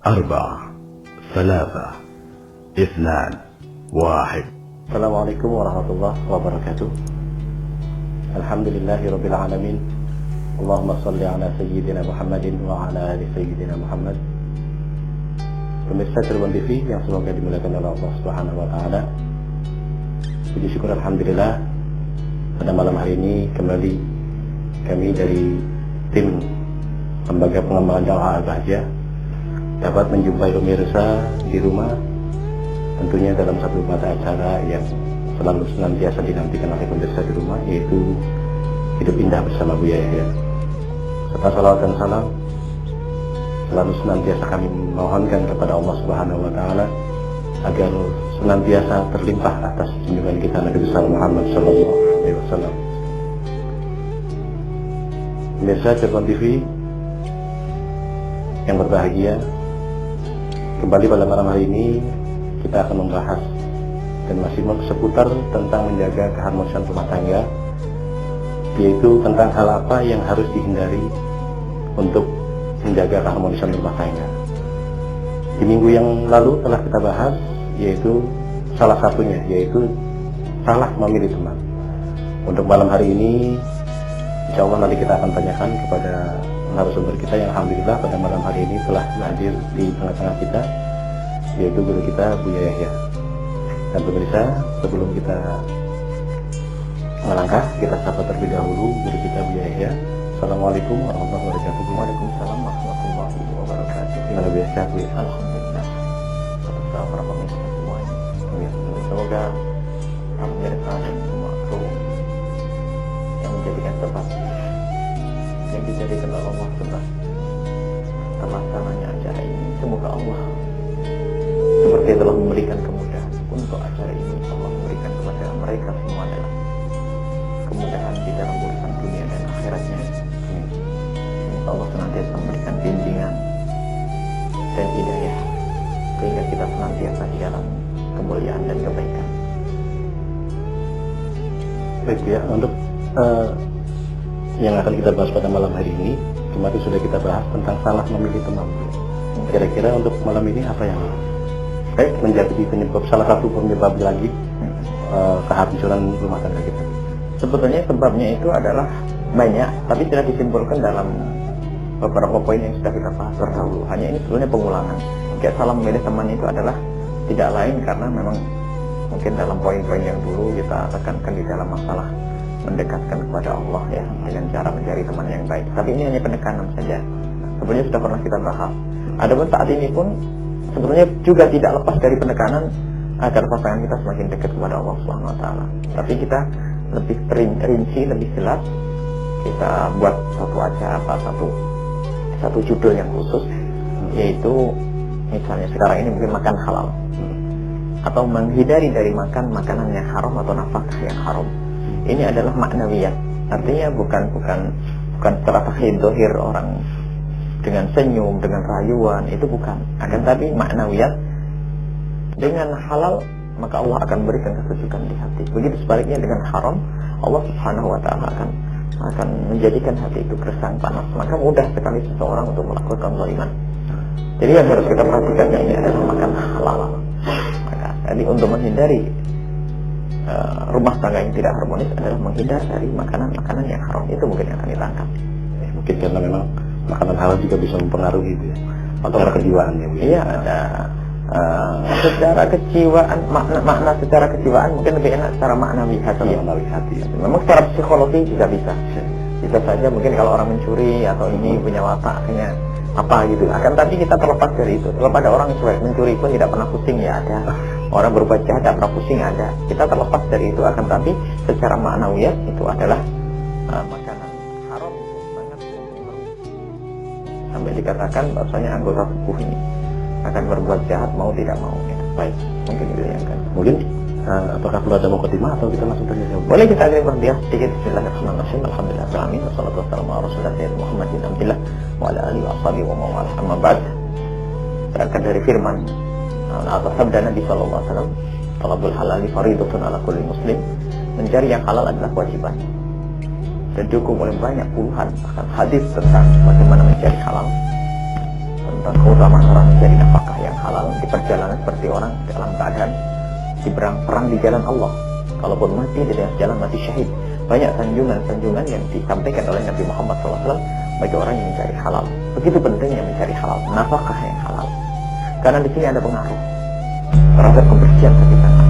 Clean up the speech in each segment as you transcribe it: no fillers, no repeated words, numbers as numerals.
4 3 2 1. Assalamualaikum warahmatullahi wabarakatuh. Alhamdulillahirabbil alamin. Allahumma shalli ala sayyidina Muhammadin wa ala ali sayyidina Muhammad. Pemirsa Cirebon TV yang semoga dimuliakan oleh Allah Subhanahu wa taala. Puji syukur alhamdulillah, pada malam hari ini kembali kami dari tim Lembaga Pengembangan Dakwah Al-Bahjah dapat menjumpai pemirsa di rumah, tentunya dalam satu mata acara yang selalu senantiasa dinantikan oleh pemirsa di rumah, yaitu Hidup Indah bersama Buya Yahya. Serta salawat dan salam selalu senantiasa kami mohonkan kepada Allah Subhanahu wa taala agar senantiasa terlimpah atas junjungan kita Nabi besar Muhammad sallallahu alaihi wasallam. Pemirsa Cirebon TV yang berbahagia, kembali pada malam hari ini kita akan membahas dan masih seputar tentang menjaga keharmonisan rumah tangga, yaitu tentang hal apa yang harus dihindari untuk menjaga keharmonisan rumah tangga. Di minggu yang lalu telah kita bahas, yaitu salah satunya yaitu salah memilih teman. Untuk malam hari ini insya Allah nanti kita akan tanyakan kepada narasumber kita yang alhamdulillah pada malam hari ini telah hadir di tengah-tengah kita, yaitu guru kita Buya Yahya. Dan pemirsa, sebelum kita melangkah, kita sapa terlebih dahulu guru kita Buya Yahya. Assalamualaikum warahmatullahi wabarakatuh. Waalaikumsalam warahmatullahi wabarakatuh. Gimana biasa Buya? Alhamdulillah. Atas nama para pemirsa semuanya. Semoga pemirsa dan semua kru yang menjadikan tempat yang dijadikan oleh Allah sebab terlaksananya acara ini, semoga Allah seperti telah memberikan kemudahan untuk acara ini. Allah memberikan kepada mereka semua adalah kemudahan di dalam urusan dunia dan akhiratnya. Semoga Allah senantiasa memberikan bimbingan dan hidayah sehingga kita senantiasa di dalam kemuliaan dan kebaikan. Baik ya, untuk yang akan kita bahas pada malam hari ini, kemarin sudah kita bahas tentang salah memilih teman. Kira-kira untuk malam ini apa yang menjadi penyebab, salah satu penyebab lagi kehancuran rumah tangga kita? Sebetulnya sebabnya itu adalah banyak, tapi tidak disimpulkan dalam beberapa poin yang sudah kita bahas terdahulu. Hanya ini sebetulnya pengulangan. Kayak salah memilih teman itu adalah tidak lain karena memang mungkin dalam poin-poin yang dulu kita tekankan di dalam masalah mendekatkan kepada Allah ya, dengan cara mencari teman yang baik. Tapi ini hanya penekanan saja. Sebetulnya sudah pernah kita bahas. Adapun saat ini pun sebetulnya juga tidak lepas dari penekanan agar pasangan kita semakin dekat kepada Allah Subhanahu wa taala. Tapi kita lebih rinci, lebih jelas. Kita buat satu acara, satu judul yang khusus, yaitu misalnya sekarang ini mungkin makan halal, atau menghindari dari makan makanan yang haram atau nafkah yang haram. Ini adalah maknawiyat, artinya bukan secara takhid dohir orang dengan senyum, dengan rayuan, itu bukan. Akan tapi maknawiyat, dengan halal maka Allah akan berikan kesejukan di hati. Begitu sebaliknya dengan haram, Allah Subhanahu wa taala akan menjadikan hati itu gersang panas. Maka mudah sekali seseorang untuk melakukan zaliman. Jadi yang harus kita perhatikan ini adalah makan halal. Maka jadi untuk menghindari rumah tangga yang tidak harmonis adalah menghindar dari makanan-makanan yang haram. Itu mungkin yang akan ditangkap. Mungkin karena memang makanan halal juga bisa mempengaruhi itu ya, atau kejiwaan ya. Iya, ada secara kejiwaan, makna secara kejiwaan mungkin lebih enak secara maknawi hati. Ya. Memang secara psikologi juga bisa saja mungkin kalau orang mencuri atau ini punya watak akhirnya apa gitu. Akan tapi kita terlepas dari itu. Kalau pada orang yang mencuri pun tidak pernah pusing ya ada. Orang berbuat jahat tidak pernah pusing ada. Kita terlepas dari itu. Akan tapi secara maknawiyat itu adalah makanan haram sangat sampai dikatakan bahwasanya anggota tubuh ini akan berbuat jahat mau tidak mau ya. Baik, mungkin itu yang kan. Mungkin apakah perlu ada mukadimah atau kita langsung saja? Boleh kita agak berbias sedikit. Bismillahirrahmanirrahim. Alhamdulillahirabbil alamin. Wassalatu wassalamu ala rasulillah Muhammad bin Abdullah wa ala alihi washabihi wa man wala. Amma ba'd. Berangkat dari firman atau sabda Nabi sallallahu alaihi wasallam, talabul halal fardhatun ala kulli muslim. Mencari yang halal adalah kewajiban. Dan didukung oleh banyak puluhan bahkan hadis tentang bagaimana mencari halal, tentang keutamaan orang mencari nafkah yang halal di perjalanan seperti orang dalam keadaan di perang di jalan Allah. Kalaupun mati di jalan mati syahid. Banyak sanjungan-sanjungan yang disampaikan oleh Nabi Muhammad SAW bagi orang yang mencari halal. Begitu pentingnya mencari halal, nafkah yang halal. Karena di sini ada pengaruh terhadap kebersihan hati sang anak,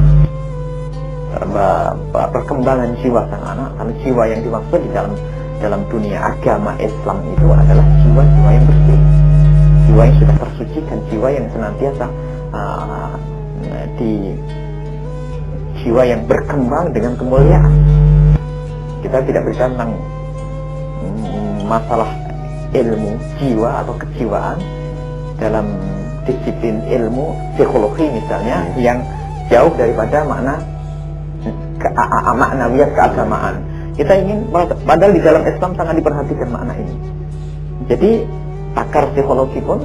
perkembangan jiwa sang anak. Karena jiwa yang dimaksud di dalam dunia agama Islam itu adalah jiwa-jiwa yang bersih, jiwa yang sudah tersucikan, jiwa yang senantiasa jiwa yang berkembang dengan kemuliaan. Kita tidak berbicara tentang masalah ilmu jiwa atau kejiwaan dalam disiplin ilmu psikologi misalnya, yang jauh daripada makna maknawiyat keagamaan. Kita ingin, padahal di dalam Islam sangat diperhatikan makna ini. Jadi pakar psikologi pun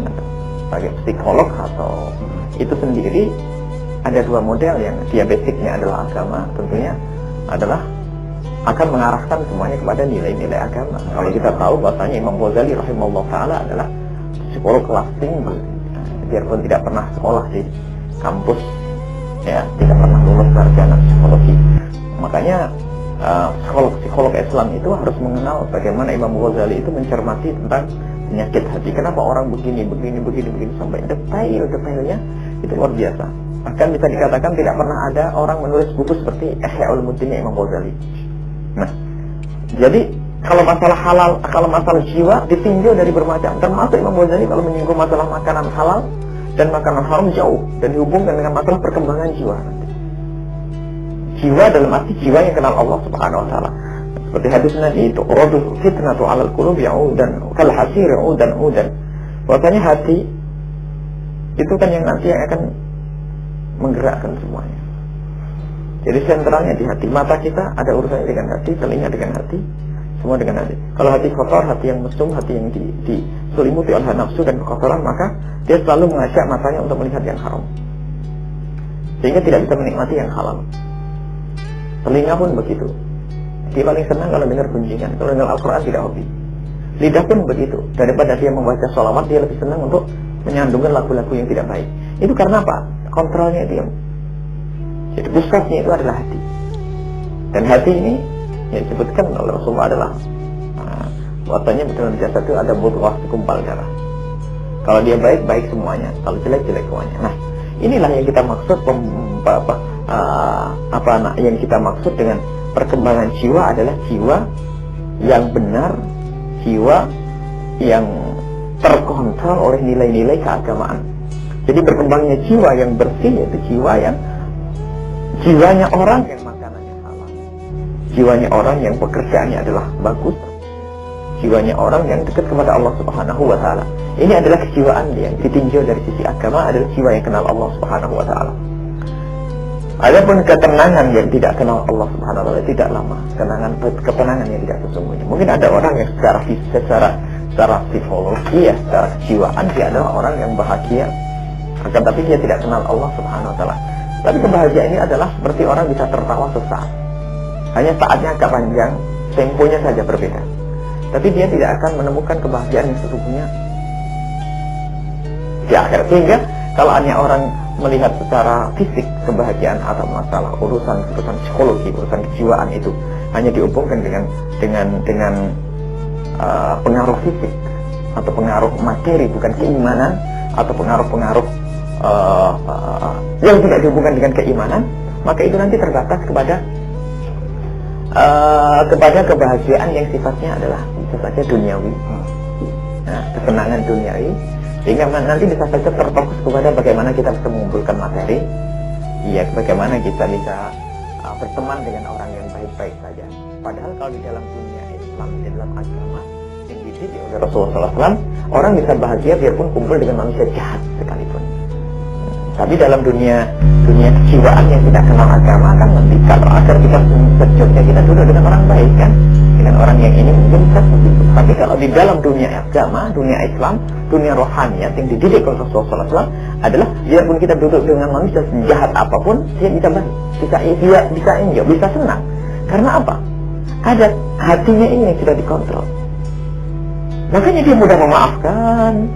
sebagai psikolog atau itu sendiri ada dua model, yang dia basicnya adalah agama, tentunya adalah akan mengarahkan semuanya kepada nilai-nilai agama. Kalau kita tahu bahwasanya Imam Ghazali rahimahullah ta'ala adalah psikolog kelas tinggi, biarpun tidak pernah sekolah di kampus, ya, tidak pernah lulus sarjana psikologi. Makanya psikolog Islam itu harus mengenal bagaimana Imam Ghazali itu mencermati tentang penyakit hati. Kenapa orang begini sampai detailnya itu luar biasa. Bahkan bisa dikatakan tidak pernah ada orang menulis buku seperti Ihya Ulumuddin Imam Ghazali. Nah, jadi kalau masalah halal, kalau masalah jiwa ditinjau dari bermacam. Termasuk Imam Ghazali kalau menyinggung masalah makanan halal dan makanan haram jauh, dan dihubungkan dengan masalah perkembangan jiwa. Jiwa dalam arti jiwa yang kenal Allah Subhanahu wa taala. Seperti hadis Nabi itu, "Uradu fitnatu 'alal qulubi ya'udan kal hasir udan." Bahwasanya hati itu kan yang nanti yang akan menggerakkan semuanya. Jadi sentralnya di hati. Mata kita ada urusannya dengan hati, telinga dengan hati, semua dengan hati. Kalau hati kotor, hati yang mesum, hati yang diselimuti oleh nafsu dan kekotoran, maka dia selalu mengajak matanya untuk melihat yang haram, sehingga tidak bisa menikmati yang halal. Telinga pun begitu. Dia paling senang kalau dengar gunjingan, kalau dengar Al-Quran tidak hobi. Lidah pun begitu. Daripada dia membaca sholawat, dia lebih senang untuk menyandungkan lagu-lagu yang tidak baik. Itu karena apa? Kontrolnya itu yang, jadi pusatnya itu adalah hati. Dan hati ini yang disebutkan oleh Rasulullah adalah bahwasanya dalam jasad itu ada mudghah, segumpal darah. Kalau dia baik, baik semuanya. Kalau jelek, jelek semuanya. Nah, inilah yang kita maksud yang kita maksud dengan perkembangan jiwa adalah jiwa yang benar, jiwa yang terkontrol oleh nilai-nilai keagamaan. Jadi berkembangnya jiwa yang bersih, yaitu jiwanya orang yang makanannya halal, jiwanya orang yang pekerjaannya adalah bagus, jiwanya orang yang dekat kepada Allah Subhanahu wa taala. Ini adalah kejiwaan yang ditinjau dari sisi agama, adalah jiwa yang kenal Allah Subhanahu wa taala. Adapun ketenangan yang tidak kenal Allah Subhanahu wa taala tidak lama, ketenangan yang tidak sesungguhnya. Mungkin ada orang yang secara psikologi, ya, secara kejiwaan dia adalah orang yang bahagia, akan tapi dia tidak kenal Allah Subhanahu wa taala. Tapi kebahagiaan ini adalah seperti orang bisa tertawa sesaat, hanya saatnya agak panjang, temponya saja berbeda, tapi dia tidak akan menemukan kebahagiaan yang sesungguhnya di akhir. Sehingga kalau hanya orang melihat secara fisik kebahagiaan atau masalah urusan psikologi, urusan kejiwaan itu hanya dihubungkan dengan pengaruh fisik atau pengaruh materi, bukan keimanan, atau pengaruh-pengaruh yang tidak dihubungkan dengan keimanan, maka itu nanti terbatas kepada kebahagiaan yang sifatnya adalah bisa saja duniawi, kesenangan duniawi, sehingga nanti bisa saja terfokus kepada bagaimana kita bisa mengumpulkan materi, ya, bagaimana kita bisa berteman dengan orang yang baik-baik saja. Padahal kalau di dalam dunia Islam, di dalam agama yang dididik oleh Rasulullah SAW, orang bisa bahagia biarpun kumpul dengan manusia jahat sekalipun. Tapi dalam dunia kejiwaan yang tidak kenal agama, kan nanti kalau agar kita sejujurnya kita duduk dengan orang baik, kan, dengan orang yang ini mungkin bisa begitu. Tapi kalau di dalam dunia agama, dunia Islam, dunia rohaniat yang dididik oleh Rasulullah SAW adalah biarpun kita duduk dengan manusia sejahat apapun, dia bisa baik, bisa enjoy, bisa senang. Karena apa? Ada hatinya ini yang sudah dikontrol. Makanya dia mudah memaafkan,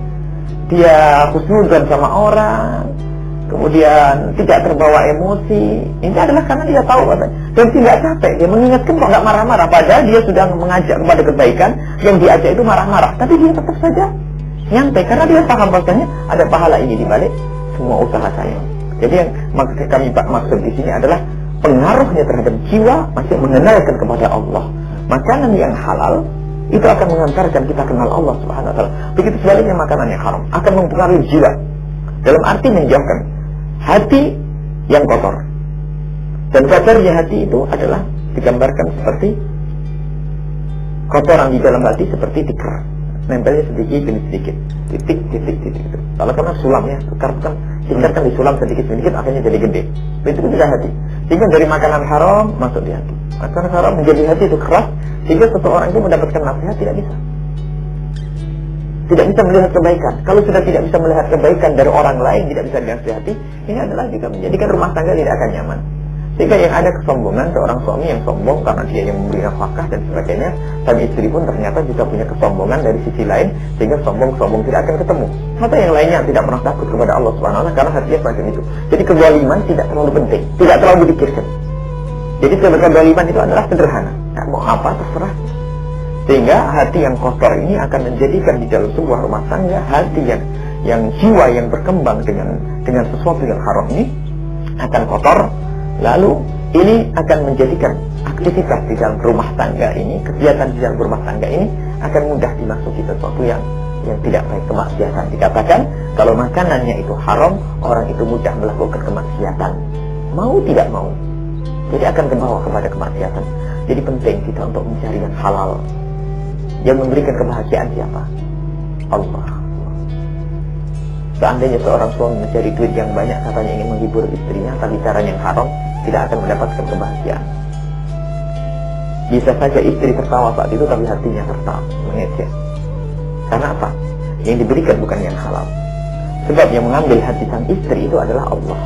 dia husnudzon sama orang, kemudian tidak terbawa emosi. Ini adalah karena dia tahu katanya, dan tidak capek. Dia mengingatkan kok nggak marah-marah, padahal dia sudah mengajak kepada kebaikan, yang diajak itu marah-marah, tapi dia tetap saja nyantai karena dia paham bahwasanya ada pahala ini di balik semua usaha saya. Jadi yang kami maksud di sini adalah pengaruhnya terhadap jiwa masih mengenalkan kepada Allah. Makanan yang halal itu akan mengantarkan kita kenal Allah Subhanahu wa taala. Begitu sebaliknya makanan yang haram akan mempengaruhi jiwa. Dalam arti menjauhkan hati yang kotor. Dan kotornya hati itu adalah digambarkan seperti kotoran di dalam hati seperti tikar. Nempelnya sedikit demi sedikit, titik itu. Kalau kena sulam ya, tikar kan disulam sedikit akhirnya jadi gede. Itu juga hati. Sehingga dari makanan haram masuk di hati. Makanan haram menjadi hati itu keras, sehingga seseorang itu mendapatkan nasihat tidak bisa. Tidak bisa melihat kebaikan. Kalau sudah tidak bisa melihat kebaikan dari orang lain, tidak bisa dinasihati, ini adalah juga menjadikan rumah tangga tidak akan nyaman. Sehingga yang ada kesombongan, seorang suami yang sombong karena dia yang memberi nafkah dan sebagainya, dan istri pun ternyata juga punya kesombongan dari sisi lain, sehingga sombong tidak akan ketemu. Atau yang lainnya tidak pernah takut kepada Allah Subhanahu wa taala karena hatinya semacam itu. Jadi kezaliman tidak terlalu penting, tidak terlalu dipikirkan. Jadi kezaliman itu adalah sederhana. Nah, mau apa terserah. Sehingga hati yang kotor ini akan menjadikan di dalam sebuah rumah tangga hati yang jiwa yang berkembang dengan sesuatu yang haram ini akan kotor. Lalu ini akan menjadikan aktivitas di dalam rumah tangga ini, kegiatan di dalam rumah tangga ini akan mudah dimasuki sesuatu yang tidak baik, kemaksiatan. Dikatakan kalau makanannya itu haram, orang itu mudah melakukan kemaksiatan, mau tidak mau. Jadi akan terbawa kepada kemaksiatan. Jadi penting kita untuk mencari yang halal. Yang memberikan kebahagiaan siapa? Allah. Seandainya seorang suami mencari duit yang banyak, katanya ingin menghibur istrinya, tapi cara yang haram, tidak akan mendapatkan kebahagiaan. Bisa saja istri tertawa saat itu, tapi hatinya tertawa, mengejek. Karena apa? Yang diberikan bukan yang halal. Sebab yang mengambil hati sang istri itu adalah Allah.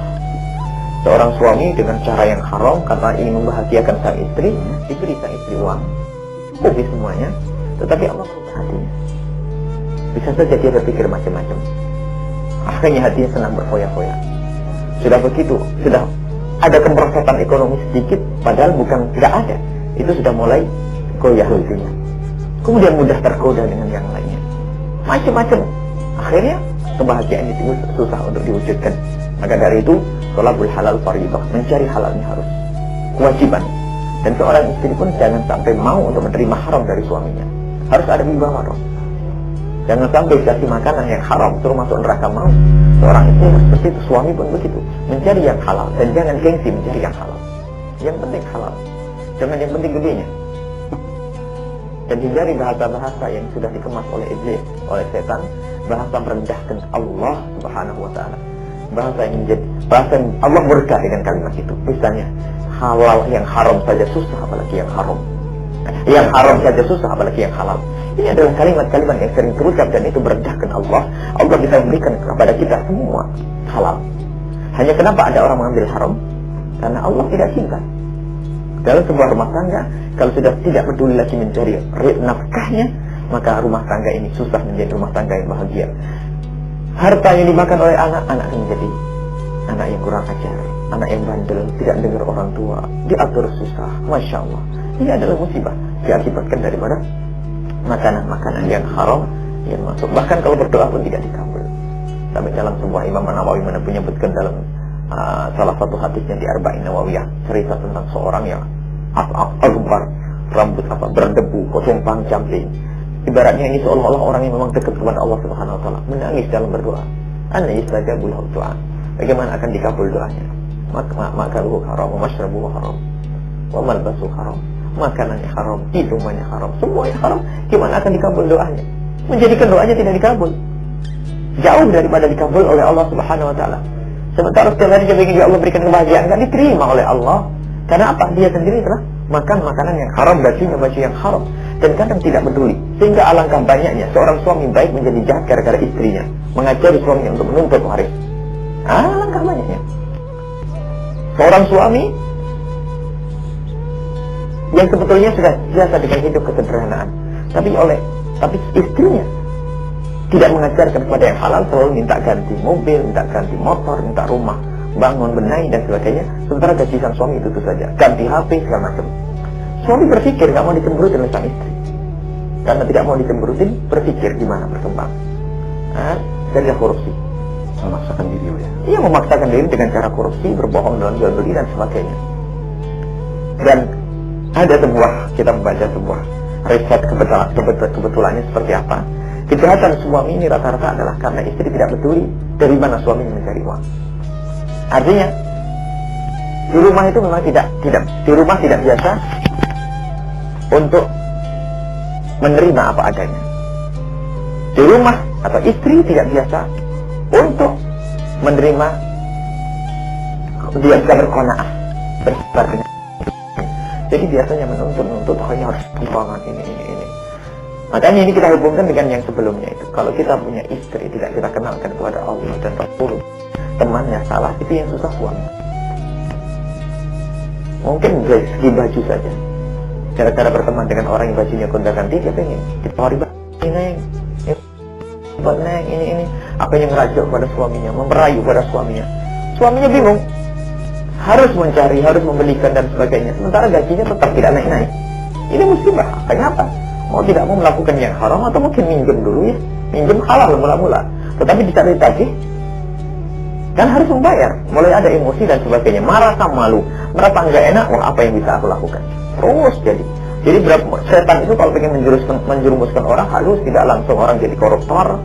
Seorang suami dengan cara yang haram, karena ingin membahagiakan sang istri, diberi sang istri uang, cukupi semuanya, tetapi Allah merubah hatinya. Bisa saja dia berpikir macam-macam. Akhirnya hatinya senang berfoya-foya. Sudah begitu, sudah ada kemerosotan ekonomi sedikit, padahal bukan tidak ada. Itu sudah mulai goyah hatinya. Kemudian mudah tergoda dengan yang lainnya. Macam-macam. Akhirnya kebahagiaan itu susah untuk diwujudkan. Maka dari itu, thalabul halal fardhiyah, mencari halalnya harus kewajiban. Dan seorang istri pun jangan sampai mau untuk menerima haram dari suaminya. Harus ada wibawa dong. Jangan sampai kasih makanan yang haram suruh masuk neraka mau. Seorang istri harus seperti itu, suami pun begitu. Mencari yang halal dan jangan gengsi mencari yang halal. Yang penting halal, jangan yang penting gedenya. Dan hindari bahasa-bahasa yang sudah dikemas oleh iblis, oleh setan, bahasa merendahkan Allah Subhanahu wa taala. Bahasa yang Allah murka dengan kalimat itu. Misalnya halal yang haram saja susah, apalagi yang haram. Yang haram saja susah, apalagi yang halal. Ini adalah kalimat-kalimat yang sering terucap dan itu merendahkan Allah. Allah bisa memberikan kepada kita semua halal. Hanya kenapa ada orang mengambil haram? Karena Allah tidak cinta. Dalam sebuah rumah tangga, kalau sudah tidak peduli lagi mencari nafkahnya, maka rumah tangga ini susah menjadi rumah tangga yang bahagia. Harta yang dimakan oleh anak akan menjadi anak yang kurang ajar, anak yang bandel, tidak dengar orang tua, diatur susah. Masya Allah, ini adalah musibah diakibatkan daripada makanan-makanan yang haram yang masuk. Bahkan kalau berdoa pun tidak dikabul. Sampai dalam sebuah Imam Nawawi menyebutkan dalam salah satu hadisnya di Arba'in Nawawiyah, cerita tentang seorang yang akbar, rambut berdebu, kotumpang camping. Ibaratnya ini seolah-olah orang yang memang dekat kepada Allah Subhanahu wa taala, menangis dalam berdoa. Anna yustajabu lahu du'a. Bagaimana akan dikabul doanya? Makaluhu haram, mashrabuhu haram, wa malbasuhu haram. Makanannya haram, minumannya haram, semuanya haram. Gimana akan dikabul doanya? Menjadikan doanya tidak dikabul. Jauh daripada dikabul oleh Allah Subhanahu wa taala. Sementara setiap hari dia ingin Allah berikan kebahagiaan, kan diterima oleh Allah. Karena apa? Dia sendiri telah makan makanan yang haram, bajunya baju yang haram, dan kadang tidak peduli. Sehingga alangkah banyaknya seorang suami baik menjadi jahat gara-gara istrinya, mengajari suaminya untuk menuntut waris. Alangkah banyaknya. Seorang suami yang sebetulnya sudah biasa dengan hidup kesederhanaan, tapi istrinya tidak mengajarkan kepada yang halal, selalu minta ganti mobil, minta ganti motor, minta rumah, bangun, benahi dan sebagainya. Sementara gaji sang suami itu saja, ganti HP segala macam. Suami berpikir nggak mau dicemburutin oleh sang istri, karena tidak mau dicemburutin, berpikir gimana berkembang. Jadilah korupsi, Memaksakan diri ya. ia memaksakan diri dengan cara korupsi, berbohong dalam jual beli dan sebagainya. Dan ada kita membaca sebuah riset kebetulannya seperti apa. Kejahatan suami ini rata-rata adalah karena istri tidak peduli dari mana suaminya mencari uang. Artinya di rumah itu memang tidak biasa untuk menerima apa adanya. Di rumah atau istri tidak biasa untuk menerima, dia bisa berqanaah, bersabar dengan. Jadi biasanya menuntut hanya harus keuangan ini. Makanya ini kita hubungkan dengan yang sebelumnya itu. Kalau kita punya istri tidak kita kenalkan kepada Allah dan Rasul, temannya salah, itu yang susah suami. Mungkin dari segi baju saja, cara-cara berteman dengan orang yang bajunya gonta-ganti, dia pengen ditawari ini, apa yang ngerajuk pada suaminya, memperayu pada suaminya. Suaminya bingung, harus mencari, harus membelikan dan sebagainya. Sementara gajinya tetap tidak naik-naik. Ini musibah. Kenapa? Mau tidak mau melakukan yang haram atau mungkin minjem dulu ya, minjem halal mula-mula. Tetapi dicari tagih, kan harus membayar. Mulai ada emosi dan sebagainya, marah sama malu, merasa nggak enak. Wah, apa yang bisa aku lakukan? Terus jadi setan itu kalau pengen menjerumuskan orang, halus tidak langsung orang jadi koruptor.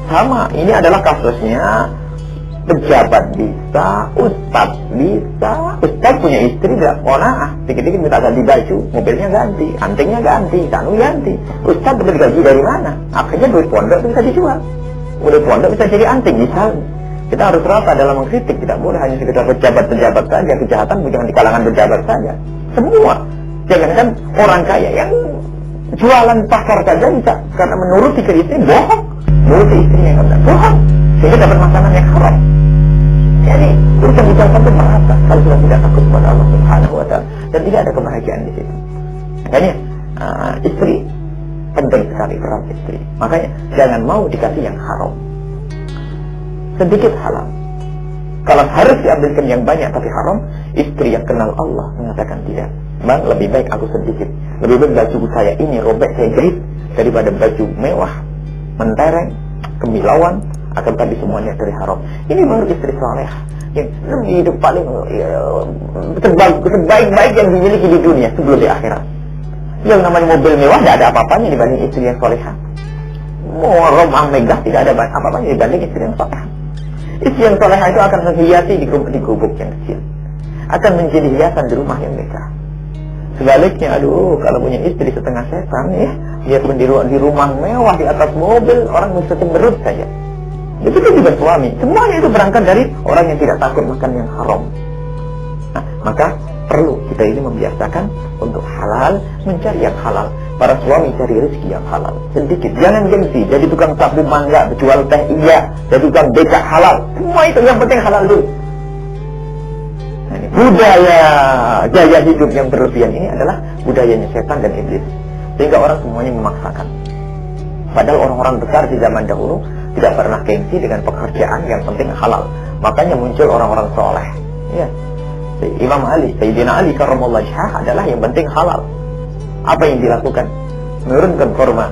Sama, ini adalah kasusnya. Pejabat bisa, ustadz bisa. Ustadz punya istri tidak qanaah, dikit-dikit minta ganti baju, mobilnya ganti, antingnya ganti, kanu ganti. Ustadz dapat gaji dari mana? Akhirnya duit pondok bisa dijual, duit pondok bisa jadi anting misalnya. Kita harus rata dalam mengkritik, tidak boleh hanya sekedar pejabat saja. Kejahatan bukan di kalangan pejabat saja, semua. Jangankan orang kaya yang jualan pasar saja bisa, karena menuruti ke istri bohong, menuruti istrinya yang tidak bohong, sehingga dapat makanan yang haram. Jadi urusan ucapan itu merata kalau sudah tidak takut kepada Allah Subhanahu wa Ta'ala, dan tidak ada kebahagiaan di situ. Makanya istri penting sekali, peran istri. Makanya jangan mau dikasih yang haram, sedikit halal. Kalau harus diambilkan yang banyak tapi haram, istri yang kenal Allah mengatakan tidak. Bang, lebih baik aku sedikit, lebih baik baju saya ini robek saya jahit daripada baju mewah, mentereng, kemilauan, akan tadi semuanya dari haram. Ini baru istri saleh yang hidup paling sebaik-baik yang dimiliki di dunia sebelum di akhirat. Yang namanya mobil mewah tidak ada apa-apanya dibanding istri yang salehah. Rumah megah tidak ada apa-apanya dibanding istri yang salehah. Istri yang salehah itu akan menghiasi di gubuk yang kecil, akan menjadi hiasan di rumah yang megah. Sebaliknya, kalau punya istri setengah setan ya, dia pun di rumah mewah, di atas mobil, orang bisa cemberut saja. Begitu juga suami. Semuanya itu berangkat dari orang yang tidak takut makan yang haram. Nah, maka perlu kita ini membiasakan untuk halal, mencari yang halal. Para suami cari rezeki yang halal, sedikit, jangan gengsi. Jadi tukang sapu mangga, jual teh iya, jadi tukang becak halal. Semua itu yang penting halal dulu. Nah, ini budaya gaya hidup yang berlebihan ini adalah budayanya setan dan iblis, sehingga orang semuanya memaksakan. Padahal orang-orang besar di zaman dahulu tidak pernah gengsi dengan pekerjaan yang penting halal. Makanya muncul orang-orang soleh. Ya, Imam Ali, Sayyidina Ali karramallahu wajhah adalah yang penting halal. Apa yang dilakukan? Menurunkan kurma.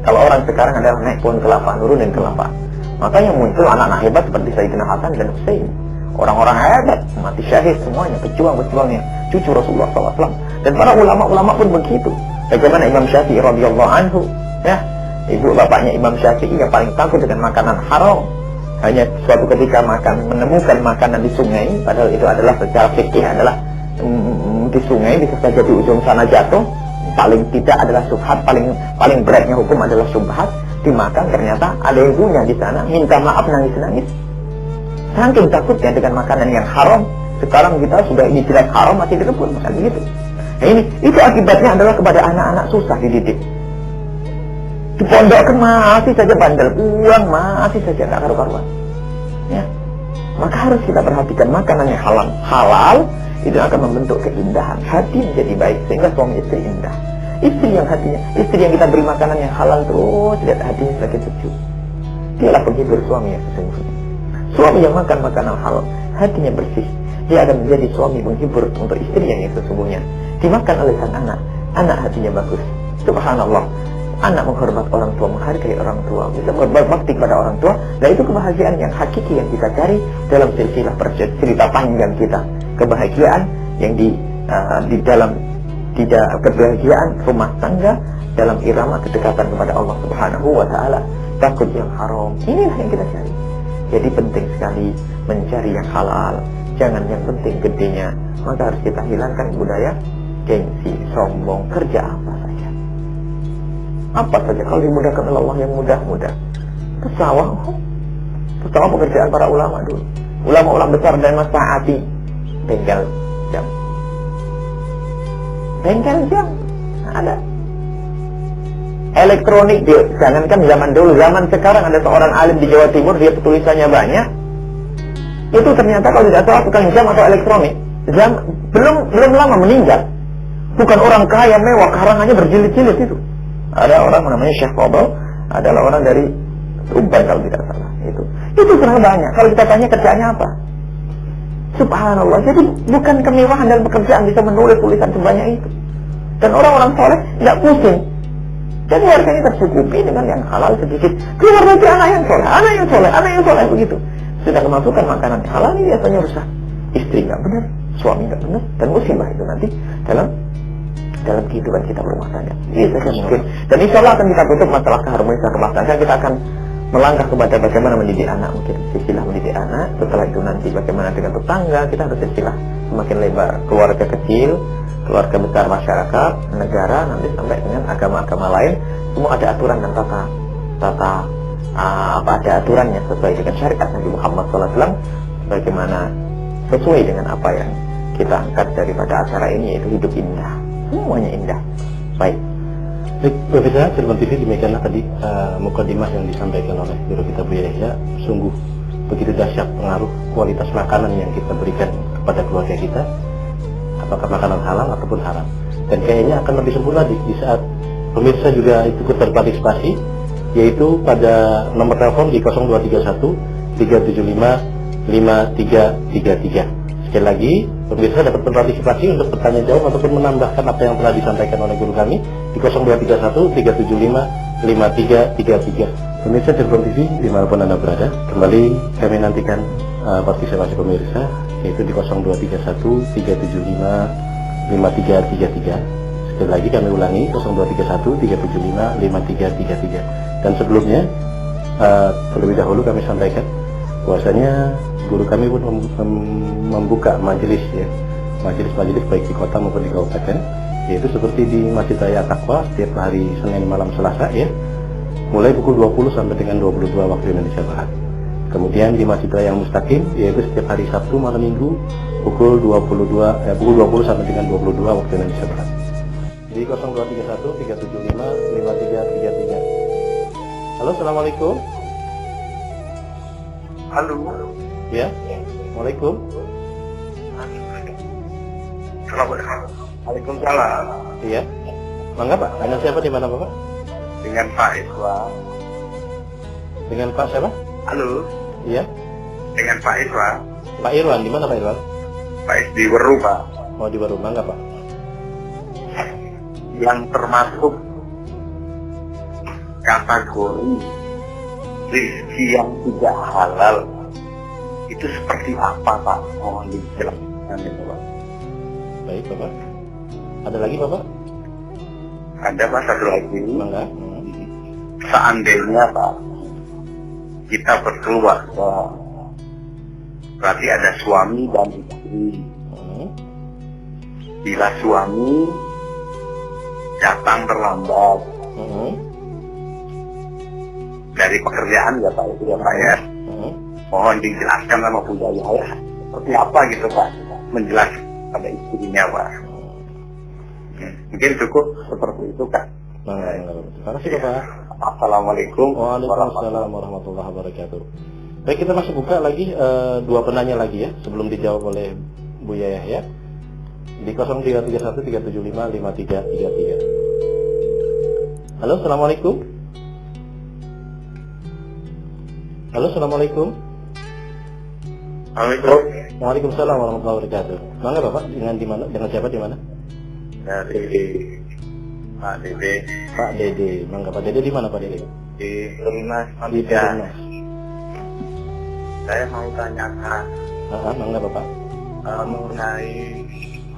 Kalau orang sekarang adalah naik pohon kelapa, nurunin kelapa. Makanya muncul anak-anak hebat seperti Sayyidina Hasan dan Husain. Orang-orang hebat, mati syahid semuanya, pejuang-pejuangnya, cucu Rasulullah SAW. Dan para ulama-ulama pun begitu. Bagaimana Imam Syafi'i radhiyallahu anhu, ya, ibu bapaknya Imam Syafi'i yang paling takut dengan makanan haram. Hanya suatu ketika menemukan makanan di sungai, padahal itu adalah secara fikih adalah di sungai, bisa saja di ujung sana jatuh. Paling tidak adalah syubhat, paling beratnya hukum adalah syubhat. Dimakan, ternyata ada ibunya di sana, minta maaf, nangis-nangis. Saking takutnya dengan makanan yang haram. Sekarang kita sudah ini jelas haram masih direbut, masa begitu. Nah ini, itu akibatnya adalah kepada anak-anak susah dididik. Di pondok kan masih saja bandel, uang masih saja nggak karu-karuan. Ya, maka harus kita perhatikan makanan yang halal itu akan membentuk keindahan hati menjadi baik, sehingga suami istri indah. Istri yang kita beri makanan yang halal terus, lihat hatinya sebagai sejuk. Dialah penghibur suami yang sesungguhnya. Suami yang makan makanan halal, hatinya bersih, dia akan menjadi suami menghibur untuk istrinya yang sesungguhnya. Dimakan oleh sang anak, anak hatinya bagus. Subhanallah, anak menghormat orang tua, menghargai orang tua, bisa berbakti kepada orang tua. Dan itu kebahagiaan yang hakiki yang kita cari dalam silsilah cerita panjang kita. Kebahagiaan yang di dalam tidak kebahagiaan rumah tangga dalam irama kedekatan kepada Allah Subhanahu wa taala, takut yang haram. Inilah yang kita cari. Jadi penting sekali mencari yang halal, jangan yang penting gedenya. Maka harus kita hilangkan budaya gengsi, sombong, kerja apa saja. Apa saja kalau dimudahkan oleh Allah yang mudah-mudah. Pesawah pekerjaan para ulama dulu. Ulama-ulama besar dan masaati bengkel jam. Bengkel jam ada. Elektronik dia, jangankan zaman dulu, zaman sekarang ada seorang alim di Jawa Timur, dia tulisannya banyak. Itu ternyata kalau tidak salah tukang jam atau elektronik. Belum lama meninggal. Bukan orang kaya mewah, karangannya berjilid-jilid itu. Ada orang namanya Syekh Fadl, adalah orang dari Tuban kalau tidak salah. Itu sangat banyak. Kalau kita tanya kerjaannya apa? Subhanallah. Jadi bukan kemewahan dalam pekerjaan bisa menulis tulisan sebanyak itu. Dan orang-orang soleh tidak pusing. Jadi harganya tercukupi dengan yang halal sedikit. Keluar lagi anak yang soleh begitu. Sudah kemasukan makanan halal ini biasanya rusak. Istri nggak benar, suami nggak benar, dan musibah itu nanti dalam kehidupan kita berumah tangga. Ini saja mungkin. Dan insya Allah akan kita tutup masalah keharmonisan rumah tangga. Kita akan melangkah kepada bagaimana mendidik anak, mungkin silsilah mendidik anak. Setelah itu nanti bagaimana dengan tetangga, kita harus silsilah semakin lebar. Keluarga kecil, keluarga besar masyarakat, negara, nanti sampai dengan agama-agama lain. Semua ada aturan dan ada aturannya sesuai dengan syariat Nabi Muhammad SAW. Bagaimana sesuai dengan apa yang kita angkat daripada acara ini, yaitu hidup indah. Semuanya indah. Baik. Pemirsa Cirebon TV, demikianlah tadi mukadimah yang disampaikan oleh guru kita Bu Yahya. Sungguh begitu dahsyat pengaruh kualitas makanan yang kita berikan kepada keluarga kita, apakah makanan halal ataupun haram. Dan kayaknya akan lebih sempurna di saat pemirsa juga ikut berpartisipasi, yaitu pada nomor telepon di 0231 375 5333. Sekali lagi, pemirsa dapat berpartisipasi untuk bertanya jawab ataupun menambahkan apa yang telah disampaikan oleh guru kami di 0231 375 5333. Pemirsa Cirebon TV dimanapun Anda berada, kembali kami nantikan partisipasi pemirsa, yaitu di 0231 375 5333. Sekali lagi kami ulangi, 0231 375 5333. Dan sebelumnya, terlebih dahulu kami sampaikan bahwasanya guru kami pun membuka majelis baik di kota maupun di kabupaten, yaitu seperti di Masjid Raya Taqwa setiap hari Senin malam Selasa ya, mulai pukul 20 sampai dengan 22 waktu Indonesia Barat. Kemudian di Masjid Raya Mustaqim, yaitu setiap hari Sabtu malam Minggu pukul 20 sampai dengan 22 waktu Indonesia Barat. Di 0231 375 5333. Halo, assalamualaikum. Halo. Ya, Waalaikumsalam. Waalaikumsalam. Iya. Mangga Pak, dengan siapa di mana Bapak? Dengan Pak Iswa. Dengan Pak siapa? Halo. Iya. Dengan Pak Iswa. Pak Irwan, di mana Pak Irwan? Pak Is di Weru, Pak. Oh, di Weru, mangga Pak. Yang termasuk kategori rezeki yang tidak halal itu seperti apa Pak? Mohon dijelaskan itu Pak. Baik Bapak. Ada lagi Bapak? Ada Pak, satu lagi. Mangga. Seandainya Pak kita berkeluarga, berarti ada suami dan istri. Bila suami datang terlambat dari pekerjaan ya Pak, itu ya Pak ya. Mohon dijelaskan sama Bu Yahya seperti apa gitu Pak, menjelaskan pada istrinya Pak. Mungkin cukup seperti itu Kak. Terima kasih Bapak. Assalamualaikum Waalaikumsalam warahmatullahi wabarakatuh. Baik, kita masih buka lagi dua penanya lagi ya, sebelum dijawab oleh Bu Yahya ya. Di 0331 375 5333. Halo, assalamualaikum. Halo, assalamualaikum. Waalaikumsalam warahmatullahi wabarakatuh. Mangga Bapak, dengan di mana? Dengan siapa di mana? Dari Pak Dede. Pak Dede. Mangga Pak Dede di mana Pak Dede? Di Perumnas Di Manusia. Perumnas. Saya mau tanyakan Mangga Bapak. mengenai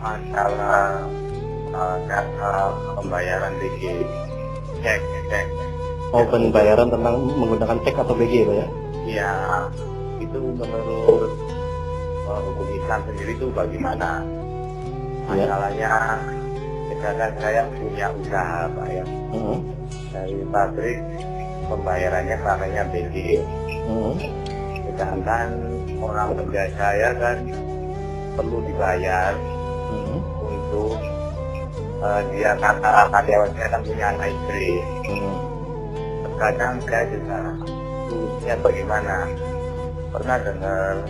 masalah data pembayaran BG. Cek. Oh, pembayaran tentang menggunakan cek atau BG Pak ya? Ya, itu menurut hukum Islam sendiri itu bagaimana? Ya. Masalahnya, misalkan saya punya usaha Pak ya, dari pabrik pembayarannya pakainya BG. Sedangkan orang kerja saya kan perlu dibayar untuk dia kata karyawan saya kan punya anak istri. Terkadang saya juga solusinya bagaimana? Pernah dengar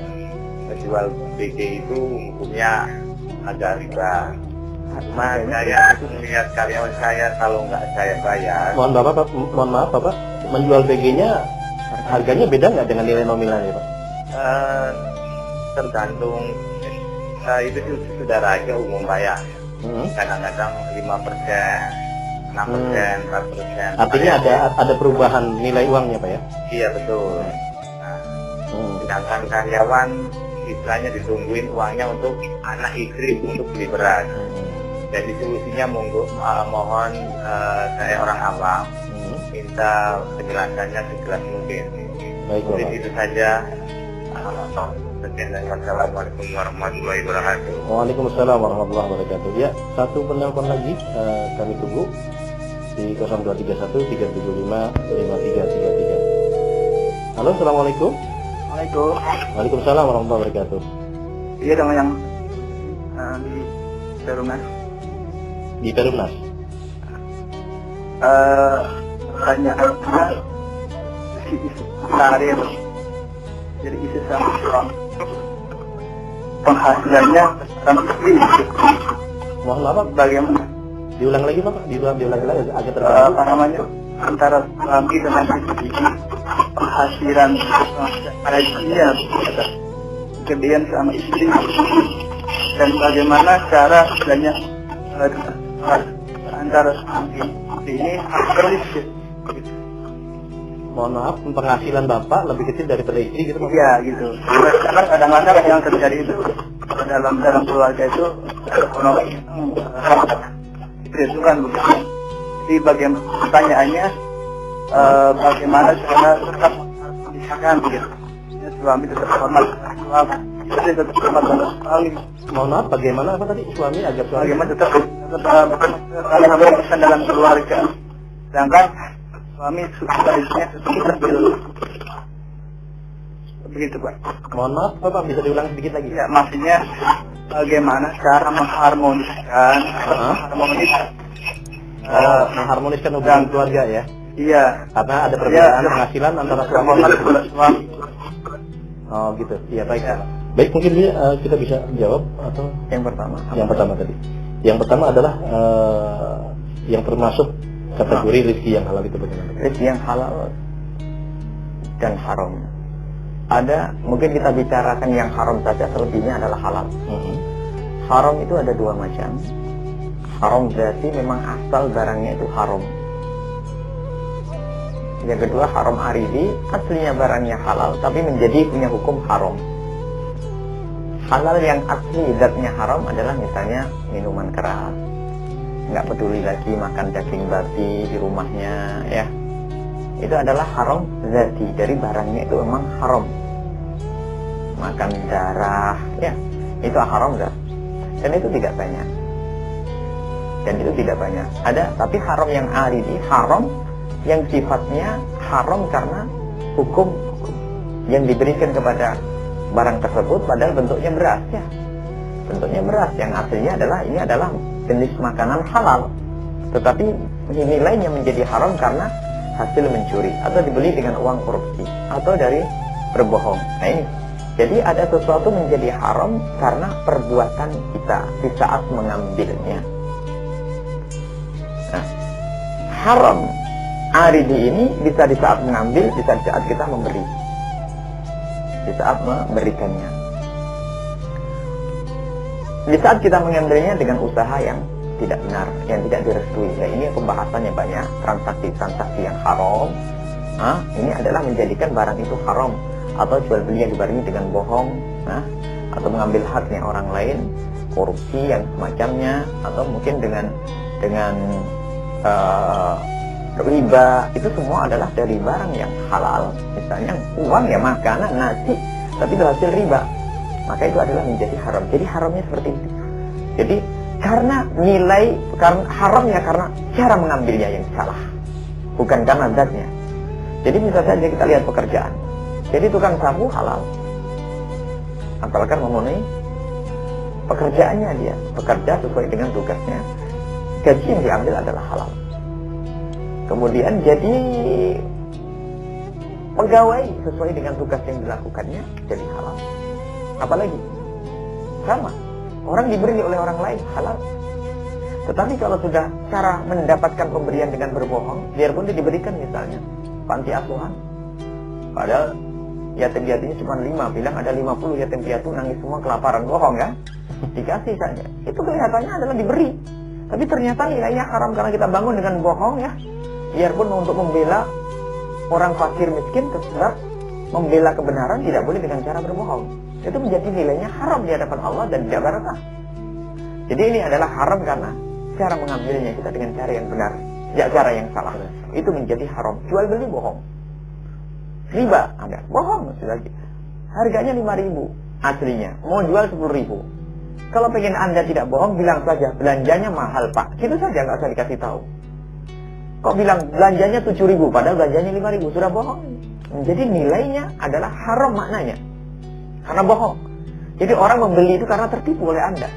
menjual BG itu hukumnya agak riba. Cuma saya itu melihat karyawan saya kalau nggak saya bayar. Mohon maaf Bapak, menjual BG-nya harganya beda nggak dengan nilai nominalnya Pak? Tergantung itu sudah raja umum bayar. Kadang-kadang 5%, 6%, 4%. Artinya ada perubahan nilai uangnya Pak ya? Iya betul. Nah, sedangkan karyawan istilahnya ditungguin uangnya untuk anak istri untuk beli beras. Jadi solusinya mohon saya orang awam minta penjelasannya sejelas mungkin. Baik Bapak. Itu saja. Assalamualaikum warahmatullahi wabarakatuh. Waalaikumsalam warahmatullahi wabarakatuh. Ya, satu penelpon lagi kami tunggu di 0231 375 5333. Halo, assalamualaikum. Waalaikumsalam warahmatullahi wabarakatuh. Iya dong, yang di Perumnas. Di Perumnas. Pertanyaannya karir, jadi isi sama penghasilannya sama istri. Mohon maaf Pak, Bagaimana diulang lagi Pak, diulang lagi agak terganggu. antara suami dengan istri, penghasilan gajinya, gedean sama istri, dan bagaimana cara istilahnya antara suami ini harmonis. Mohon maaf, penghasilan Bapak lebih kecil daripada istri gitu Pak? Iya gitu. Karena kadang-kadang yang terjadi itu dalam keluarga itu ekonomi itu kan begitu. Jadi bagaimana pertanyaannya bagaimana cara tetap misalkan begitu. Suami tetap hormat suami, istri tetap hormat pada suami. Mohon maaf, bagaimana apa tadi suami agar suami? Bagaimana tetap saling harmoniskan dalam keluarga. Sedangkan suami istrinya tetap begitu Pak. Mohon maaf Bapak, bisa diulang sedikit lagi? Ya, maksudnya bagaimana cara mengharmoniskan mengharmoniskan hubungan keluarga ya? Iya. Karena ada perbedaan penghasilan antara suami dan suami. Oh gitu. Iya baik Pak. Baik, mungkin kita bisa jawab atau Yang pertama tadi. Yang pertama adalah yang termasuk kategori rezeki yang halal itu bagaimana? Rezeki yang halal dan haram. Ada, mungkin kita bicarakan yang haram saja, selebihnya adalah halal. Haram itu ada dua macam. Haram berarti memang asal barangnya itu haram. Yang kedua haram aridi, aslinya barangnya halal tapi menjadi punya hukum haram. Halal yang asli zatnya haram adalah misalnya minuman keras, nggak peduli lagi makan daging babi di rumahnya ya, itu adalah haram zati, dari barangnya itu memang haram. Makan darah ya, itu haram dah, dan itu tidak banyak. Ada, tapi haram yang aridi, haram yang sifatnya haram karena hukum yang diberikan kepada barang tersebut, padahal bentuknya beras ya, bentuknya beras yang aslinya adalah ini adalah jenis makanan halal, tetapi nilainya menjadi haram karena hasil mencuri atau dibeli dengan uang korupsi atau dari berbohong. Nah ini, jadi ada sesuatu menjadi haram karena perbuatan kita di saat mengambilnya. Nah, haram aridi ini bisa di saat mengambil, bisa di saat kita memberi. di saat memberikannya. Di saat kita mengambilnya dengan usaha yang tidak benar, yang tidak direstui. Nah, ini pembahasannya banyak, transaksi-transaksi yang haram. Ini adalah menjadikan barang itu haram, atau jual beli yang dibarengi dengan bohong, atau mengambil haknya orang lain, korupsi yang semacamnya, atau mungkin dengan riba. Itu semua adalah dari barang yang halal. Misalnya uang ya, makanan, nasi, tapi itu hasil riba, maka itu adalah menjadi haram. Jadi haramnya seperti itu. Jadi karena haramnya karena cara mengambilnya yang salah, bukan karena zatnya. Jadi misalnya saja kita lihat pekerjaan. Jadi tukang sapu halal, asalkan memenuhi pekerjaannya, dia bekerja sesuai dengan tugasnya, gaji yang diambil adalah halal. Kemudian jadi pegawai sesuai dengan tugas yang dilakukannya, jadi halal. Apalagi sama, orang diberi oleh orang lain, halal. Tetapi kalau sudah cara mendapatkan pemberian dengan berbohong, biarpun dia diberikan misalnya panti asuhan, padahal yatim piatunya cuma 5, bilang ada 50 yatim piatu nangis semua kelaparan, bohong kan? Dikasih saja, itu kelihatannya adalah diberi, tapi ternyata nilainya haram karena kita bangun dengan bohong ya. Biarpun untuk membela orang fakir miskin, tetap membela kebenaran tidak boleh dengan cara berbohong. Itu menjadi nilainya haram di hadapan Allah dan tidak barakah. Jadi ini adalah haram karena cara mengambilnya kita dengan cara yang benar, tidak cara yang salah. Itu menjadi haram. Jual beli bohong, riba ada, bohong lagi. Harganya 5.000 aslinya, mau jual 10.000. Kalau pengen Anda tidak bohong, bilang saja belanjanya mahal Pak, gitu saja, nggak usah dikasih tahu. Kok bilang belanjanya 7.000 padahal belanjanya 5.000, sudah bohong. Jadi nilainya adalah haram maknanya, karena bohong. Jadi orang membeli itu karena tertipu oleh Anda.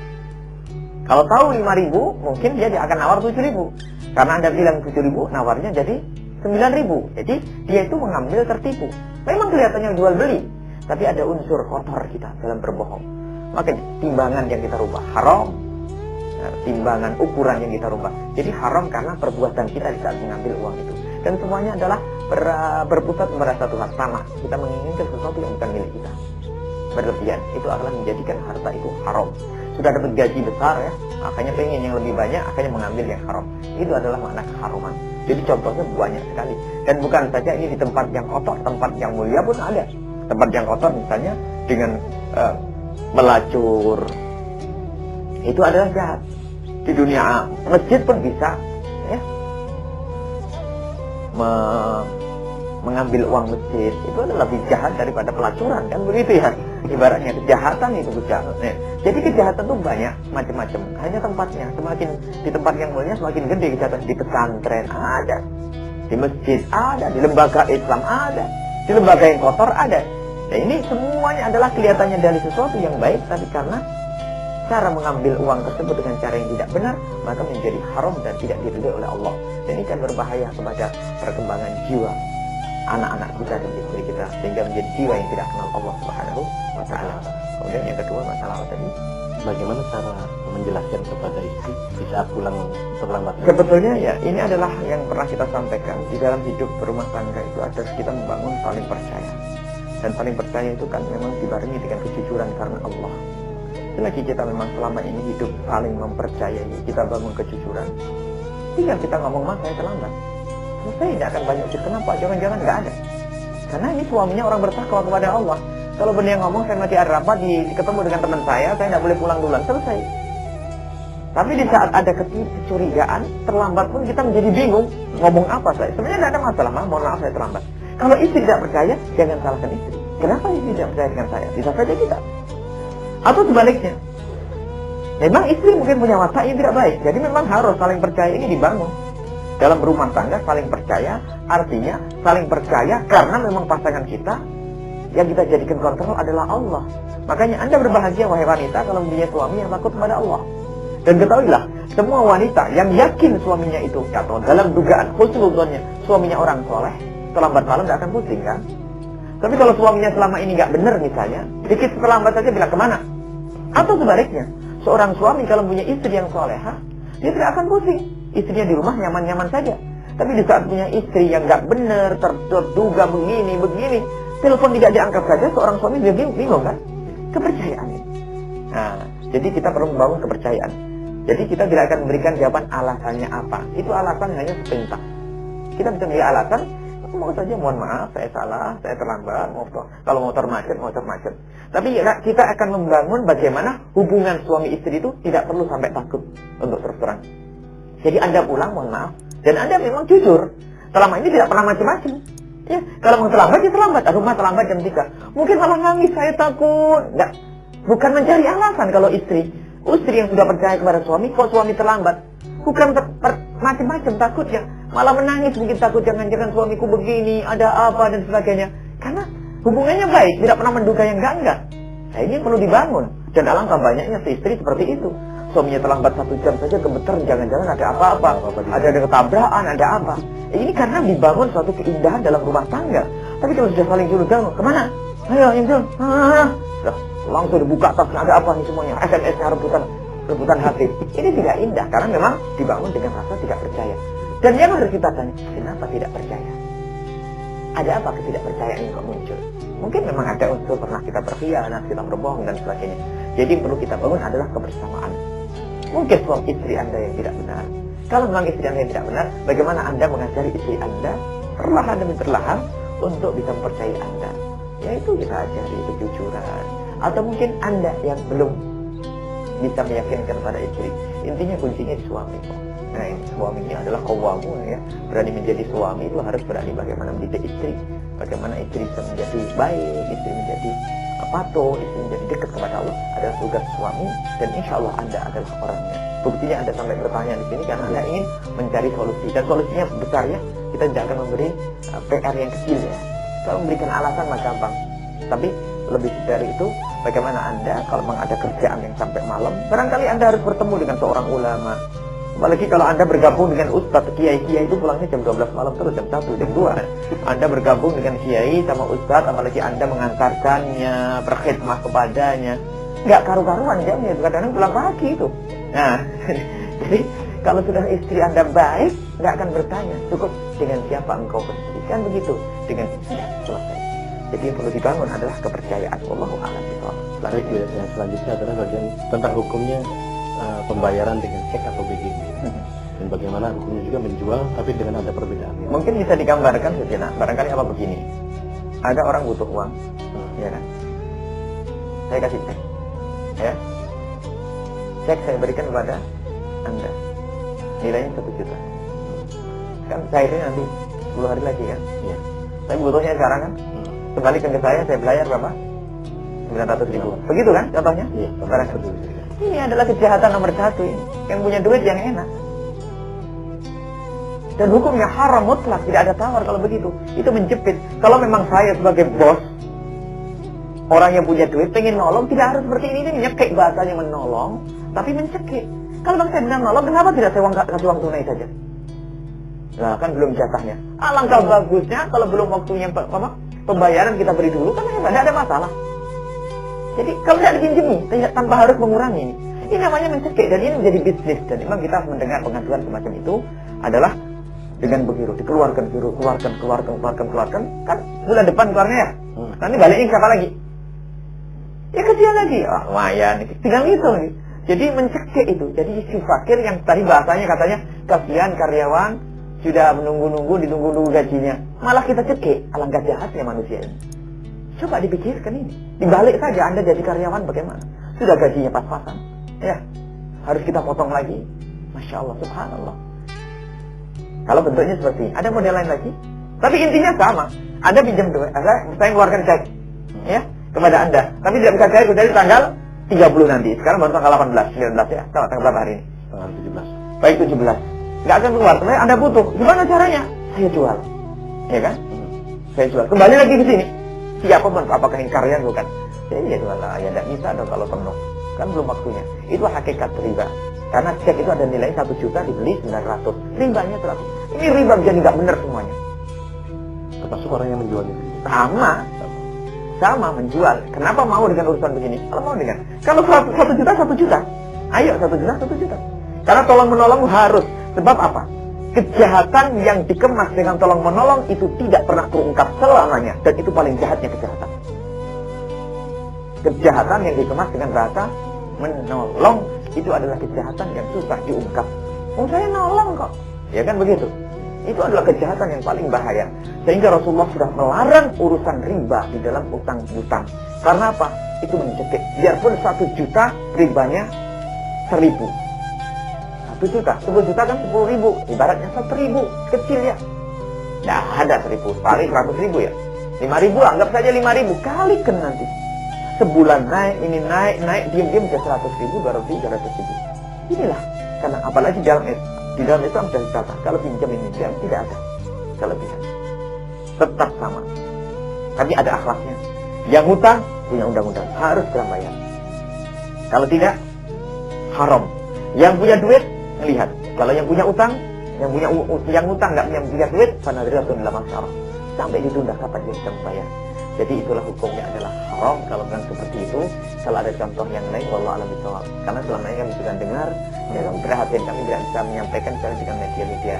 Kalau tahu 5.000, mungkin dia akan nawar 7.000. Karena Anda bilang 7.000, nawarnya jadi 9.000. Jadi dia itu mengambil tertipu. Memang kelihatannya jual beli, tapi ada unsur kotor kita dalam berbohong. Makanya timbangan yang kita rubah haram, timbangan ukuran yang kita rubah. Jadi haram karena perbuatan kita di saat mengambil uang itu. Dan semuanya adalah berpusat pada satu hal sama. Kita menginginkan sesuatu yang bukan milik kita, berlebihan. Itu adalah menjadikan harta itu haram. Sudah dapat gaji besar ya, akhirnya pengen yang lebih banyak, akhirnya mengambil yang haram. Itu adalah makna keharuman. Jadi contohnya banyak sekali. Dan bukan saja ini di tempat yang kotor, tempat yang mulia pun ada. Tempat yang kotor misalnya dengan melacur, itu adalah jahat. Di dunia masjid pun bisa ya, mengambil uang masjid, itu adalah lebih jahat daripada pelacuran, kan begitu ya. Ibaratnya kejahatan itu kejahatan. Jadi kejahatan itu banyak macam-macam. Hanya tempatnya, semakin di tempat yang mulia semakin gede kejahatan. Di pesantren ada, di masjid ada, di lembaga Islam ada, di lembaga yang kotor ada. Nah ini semuanya adalah kelihatannya dari sesuatu yang baik, tapi karena cara mengambil uang tersebut dengan cara yang tidak benar, maka menjadi haram dan tidak diridhoi oleh Allah. Dan ini kan berbahaya kepada perkembangan jiwa anak-anak kita dan istri kita, sehingga menjadi jiwa yang tidak kenal Allah Subhanahu wa Ta'ala. Kemudian yang kedua, masalah tadi, bagaimana cara menjelaskan kepada istri di saat pulang terlambat? Sebetulnya ya, ini adalah yang pernah kita sampaikan. Di dalam hidup berumah tangga itu ada kita membangun saling percaya. Dan saling percaya itu kan memang dibarengi dengan kejujuran karena Allah. Selagi kita memang selama ini hidup saling mempercayai, kita bangun kejujuran, tinggal kita ngomong, mas saya terlambat, saya tidak akan banyak cerita. Kenapa? Jangan-jangan nggak ada. Karena ini suaminya orang bertakwa kepada Allah. Kalau benar yang ngomong, saya masih ada rapat, ketemu dengan teman saya tidak boleh pulang duluan, selesai. Tapi di saat ada kecurigaan, terlambat pun kita menjadi bingung, ngomong apa saya. Sebenarnya tidak ada masalah, mohon maaf saya terlambat. Kalau istri tidak percaya, jangan salahkan istri. Kenapa istri tidak percaya dengan saya? Bisa saja kita. Atau sebaliknya, memang istri mungkin punya watak yang tidak baik. Jadi memang harus saling percaya ini dibangun. Dalam berumah tangga saling percaya, artinya saling percaya karena memang pasangan kita yang kita jadikan kontrol adalah Allah. Makanya Anda berbahagia wahai wanita kalau mempunyai suami yang takut kepada Allah. Dan ketahuilah, semua wanita yang yakin suaminya itu, atau dalam dugaan husnuzonnya suaminya orang soleh, terlambat malam tidak akan pusing kan? Tapi kalau suaminya selama ini nggak benar misalnya, sedikit terlambat saja bilang kemana? Atau sebaliknya, seorang suami kalau punya istri yang solehah, dia tidak akan pusing. Istrinya di rumah nyaman-nyaman saja. Tapi di saat punya istri yang nggak benar, terduga begini, Telepon tidak diangkat saja, seorang suami dia bingung kan? Kepercayaan ini. Nah, jadi kita perlu membangun kepercayaan. Jadi kita tidak akan memberikan jawaban alasannya apa. Itu alasan hanya sepintas. Kita bisa memberi alasan, mau saja mohon maaf, saya salah, saya terlambat, kalau motor macet. Tapi kita akan membangun bagaimana hubungan suami istri itu tidak perlu sampai takut untuk terus terang. Jadi Anda pulang, mohon maaf, dan Anda memang jujur. Selama ini tidak pernah macam-macam. Ya, kalau mau terlambat, ya terlambat. Rumah terlambat jam 3. Mungkin malah nangis, saya takut. Enggak. Bukan mencari alasan kalau istri. Istri yang sudah percaya kepada suami, kok suami terlambat. Bukan macam-macam takutnya. Malah menangis, mungkin takut jangan-jangan suamiku begini, ada apa, dan sebagainya. Karena hubungannya baik, tidak pernah menduga yang enggak-enggak. Nah, ini yang perlu dibangun. Dan alangkah banyaknya si istri seperti itu. Suaminya terlambat 1 jam saja gemeter, jangan-jangan ada apa-apa, ada ketabrakan, ada apa. Ini karena dibangun suatu keindahan dalam rumah tangga. Tapi kalau sudah saling curiga, kemana? Ayo, yang jauh. Langsung dibuka tasnya, ada apa nih semuanya? SMS-nya rebutan hati. Ini tidak indah karena memang dibangun dengan rasa tidak percaya. Dan yang harus kita tanya, kenapa tidak percaya? Ada apa ketidakpercayaan yang kok muncul? Mungkin memang ada unsur pernah kita berkhianat, kita berbohong dan sebagainya. Jadi yang perlu kita bangun adalah kebersamaan. Mungkin suami istri Anda yang tidak benar. Kalau memang istri Anda yang tidak benar, bagaimana Anda mengajari istri Anda perlahan demi perlahan untuk bisa mempercayai Anda? Yaitu kita ajari kejujuran. Atau mungkin Anda yang belum bisa meyakinkan pada istri. Intinya kuncinya di suami. Nah, ini suami ini adalah qawwamun ya. Berani menjadi suami itu harus berani bagaimana mendidik istri. Bagaimana istri bisa menjadi baik, istri menjadi patuh, istri menjadi dekat kepada Allah adalah tugas suami, dan insya Allah Anda adalah orangnya. Buktinya Anda sampai bertanya di sini karena Anda ingin mencari solusi, dan solusinya besar ya. Kita tidak akan memberi PR yang kecil ya. Kalau memberikan alasan maka gampang. Tapi lebih dari itu, bagaimana Anda kalau memang ada kerjaan yang sampai malam, barangkali Anda harus bertemu dengan seorang ulama. Apalagi kalau Anda bergabung dengan ustadz, kiai itu pulangnya jam 12 malam terus, jam 1, jam 2. Anda bergabung dengan kiai sama ustadz, apalagi Anda mengantarkannya, berkhidmah kepadanya. Nggak karu-karuan jamnya, kadang-kadang pulang pagi itu. Nah, jadi kalau sudah istri Anda baik, nggak akan bertanya, cukup dengan siapa engkau bersih. Kan begitu, dengan sudah selesai. Jadi yang perlu dibangun adalah kepercayaan. Wallahu a'lam bishawab. Selanjutnya adalah bagian tentang hukumnya pembayaran dengan cek atau BGB. Dan bagaimana hukumnya juga menjual tapi dengan ada perbedaan. Mungkin bisa digambarkan sejenak. Barangkali apa begini. Ada orang butuh uang, ya kan? Saya kasih cek. Ya. Cek saya berikan kepada Anda. Nilainya 1 juta. Kan cairnya nanti 10 hari lagi kan? Iya. Saya butuhnya sekarang kan? Kembalikan ke saya bayar berapa? 900.000. Begitu kan contohnya? Iya. Ini adalah kejahatan nomor 1 ini. Yang punya duit yang enak. Dan hukumnya haram mutlak, tidak ada tawar kalau begitu. Itu menjepit. Kalau memang saya sebagai bos, orang yang punya duit pengen nolong, tidak harus seperti ini menyekik bahasanya menolong, tapi mencekik. Kalau bang saya benar nolong, kenapa tidak saya kasih uang tunai saja? Nah, kan belum jatahnya. Alangkah bagusnya kalau belum waktunya pembayaran kita beri dulu, kan tidak ada masalah. Jadi kalau tidak dipinjemi, tanpa harus mengurangi ini namanya mencekik, dan ini menjadi bisnis. Dan memang kita mendengar pengaduan semacam itu adalah dengan begitu, dikeluarkan, keluarkan, kan bulan depan keluarnya ya. Nanti baliknya siapa lagi? Ya kesian lagi, lumayan, tinggal gitu. Jadi mencekik itu, jadi isi fakir yang tadi bahasanya katanya kasihan karyawan sudah menunggu-nunggu, ditunggu-nunggu gajinya, malah kita cekik. Alangkah jahatnya manusia ini. Coba dipikirkan ini. Dibalik saja Anda jadi karyawan bagaimana? Sudah gajinya pas-pasan. Ya. Harus kita potong lagi. Masya Allah, subhanallah. Kalau bentuknya seperti ini. Ada model lain lagi. Tapi intinya sama. Anda pinjam duit. Saya keluarkan cek. Ya. Kepada Anda. Tapi tidak bisa cair dari tanggal 30 nanti. Sekarang baru tanggal 18, 19 ya. Tanggal berapa hari ini? Tanggal 17. Baik 17. Nggak akan keluar. Sebenarnya Anda butuh. Gimana caranya? Saya jual. Ya kan? Saya jual. Kembali lagi ke sini. Siapa pun, apakah ini karya bukan? Ya jual lah, ya tidak bisa dong kalau penuh. Kan belum waktunya. Itu hakikat riba. Karena cek itu ada nilai 1 juta dibeli 900. Ribanya 100. Ini riba jadi nggak benar semuanya. Termasuk orang yang menjualnya. Sama menjual. Kenapa mau dengan urusan begini? Kalau mau dengan, kalau 1 juta 1 juta. Ayo 1 juta 1 juta. Karena tolong menolong harus. Sebab apa? kejahatan yang dikemas dengan tolong menolong itu tidak pernah terungkap selamanya, dan itu paling jahatnya kejahatan. Kejahatan yang dikemas dengan bahasa menolong itu adalah kejahatan yang susah diungkap. Oh, saya nolong kok, ya kan begitu. Itu adalah kejahatan yang paling bahaya. Sehingga Rasulullah sudah melarang urusan riba di dalam utang-utang. Karena apa? Itu mencekik. Biarpun 1 juta, ribanya 1.000. 1 juta, 10 juta kan 10.000. Ibaratnya 1.000, kecil ya. Nah, ada 1.000, paling 100.000 ya. 5.000, anggap saja 5.000, kalikan nanti. Sebulan naik, ini naik, diam-diam ke 100.000, 200.000, 300.000. Inilah, karena apalagi di dalam Islam sudah ditata, kalau pinjam ini tidak ada kelebihan, tetap sama. Tapi ada akhlaknya. Yang hutang punya undang-undang, harus bayar. Kalau tidak, haram. Yang punya duit melihat. Kalau yang punya utang, yang utang nggak punya duit, fanadriatun la masyarah. Sampai ditunda kapan dia bisa membayar. Jadi itulah hukumnya adalah haram kalau bukan seperti itu. Kalau ada contoh yang lain, wallahu a'lam bishawab. Karena selama ini kami sudah dengar, ya kami perhatian, kami tidak bisa menyampaikan secara dengan media-media.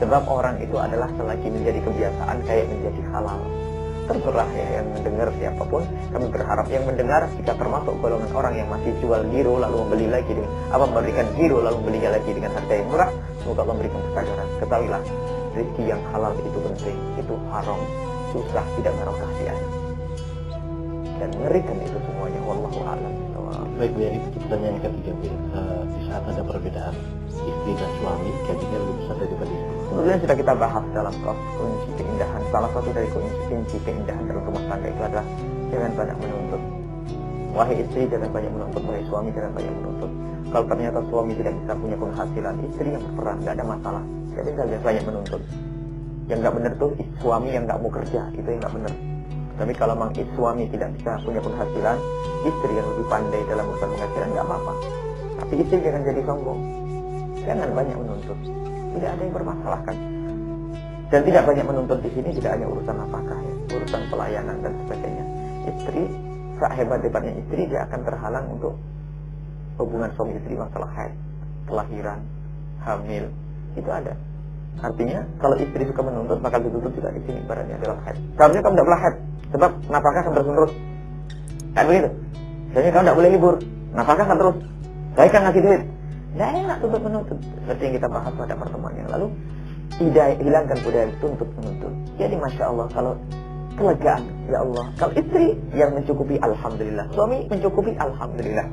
Sebab orang itu adalah selagi menjadi kebiasaan kayak menjadi halal. Terserah ya yang mendengar siapapun. Kami berharap yang mendengar jika termasuk golongan orang yang masih jual giro lalu membeli lagi dengan memberikan giro lalu membeli lagi dengan harga yang murah, semoga Allah memberikan kesadaran. Ketahuilah, rezeki yang halal itu penting, itu haram, susah, tidak barokah di akhir. Dan mengerikan itu semuanya, wallahu a'lam. Baik Bu, ini pertanyaan yang ketiga Bu. Di saat ada perbedaan istri dan suami, gajinya lebih besar daripada istri. Kemudian sudah kita bahas dalam kunci keindahan. Salah satu dari kunci keindahan dalam rumah tangga itu adalah jangan banyak menuntut. Wahai istri, jangan banyak menuntut. Wahai suami, jangan banyak menuntut. Kalau ternyata suami tidak bisa punya penghasilan, istri yang berperan, nggak ada masalah. Jadi jangan banyak menuntut. Yang nggak benar tuh suami yang nggak mau kerja, itu yang nggak benar. Tapi kalau memang suami tidak bisa punya penghasilan, istri yang lebih pandai dalam urusan penghasilan nggak apa-apa. Tapi istri jangan jadi sombong. Jangan banyak menuntut. Tidak ada yang bermasalahkan. Dan tidak banyak menuntut di sini tidak hanya urusan apakah ya, urusan pelayanan dan sebagainya. Istri, sehebat-hebatnya istri, dia akan terhalang untuk hubungan suami istri, masalah haid, kelahiran, hamil, itu ada. Artinya kalau istri suka menuntut, maka dituntut juga di sini ibaratnya dalam haid. Seharusnya kamu tidak boleh haid, sebab nafkah akan terus-menerus. Kan begitu? Seharusnya kamu tidak boleh libur, nafkah akan terus. Saya kan ngasih duit. Tidak enak tuntut menuntut. Seperti yang kita bahas pada pertemuan yang lalu, tidak hilangkan budaya tuntut menuntut. Jadi masya Allah, kalau kelegaan, ya Allah. Kalau istri yang mencukupi, alhamdulillah. Suami mencukupi, alhamdulillah.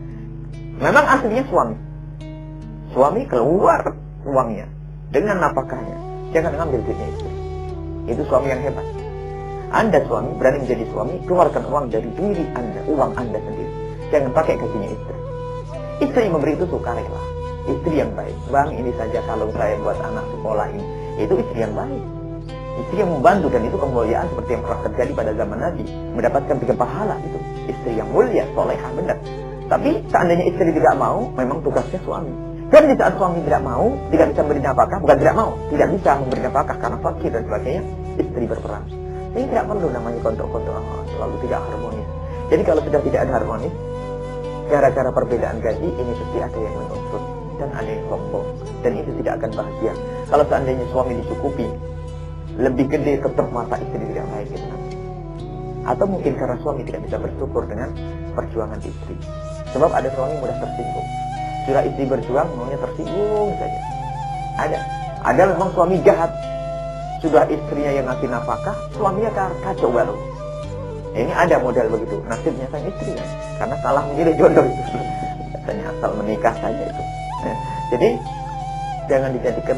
Memang aslinya suami. Suami keluar uangnya dengan nafkahnya. Jangan ngambil duitnya istri. Itu suami yang hebat. Anda suami berani menjadi suami, keluarkan uang dari diri Anda, uang Anda sendiri. Jangan pakai gajinya istri. Istri yang memberi itu sukarela. Istri yang baik. Bang, ini saja kalau saya buat anak sekolah ini. Itu istri yang baik. Istri yang membantu, dan itu kemuliaan seperti yang pernah terjadi pada zaman Nabi. Mendapatkan 3 pahala itu. Istri yang mulia, solehah, benar. Tapi seandainya istri tidak mau, memang tugasnya suami. Dan di saat suami tidak mau, tidak bisa memberi nafkah, bukan tidak mau, tidak bisa memberi nafkah karena fakir dan sebagainya, istri berperan. Ini tidak perlu namanya kontrol-kontrol, selalu tidak harmonis. Jadi kalau sudah tidak ada harmonis, gara-gara perbedaan gaji, ini pasti ada yang menuntut dan ada yang sombong, dan itu tidak akan bahagia. Kalau seandainya suami dicukupi, lebih gede tetap masa istri tidak baik gitu nanti. Atau mungkin karena suami tidak bisa bersyukur dengan perjuangan istri. Sebab ada suami mudah tersinggung. Sudah istri berjuang, maunya tersinggung saja. Ada memang suami jahat. Sudah istrinya yang ngasih nafkah, suaminya kacau baru. Ini ada model begitu. Nasibnya sang istri kan, karena salah memilih jodoh itu. Biasanya asal menikah saja itu. Jadi jangan dijadikan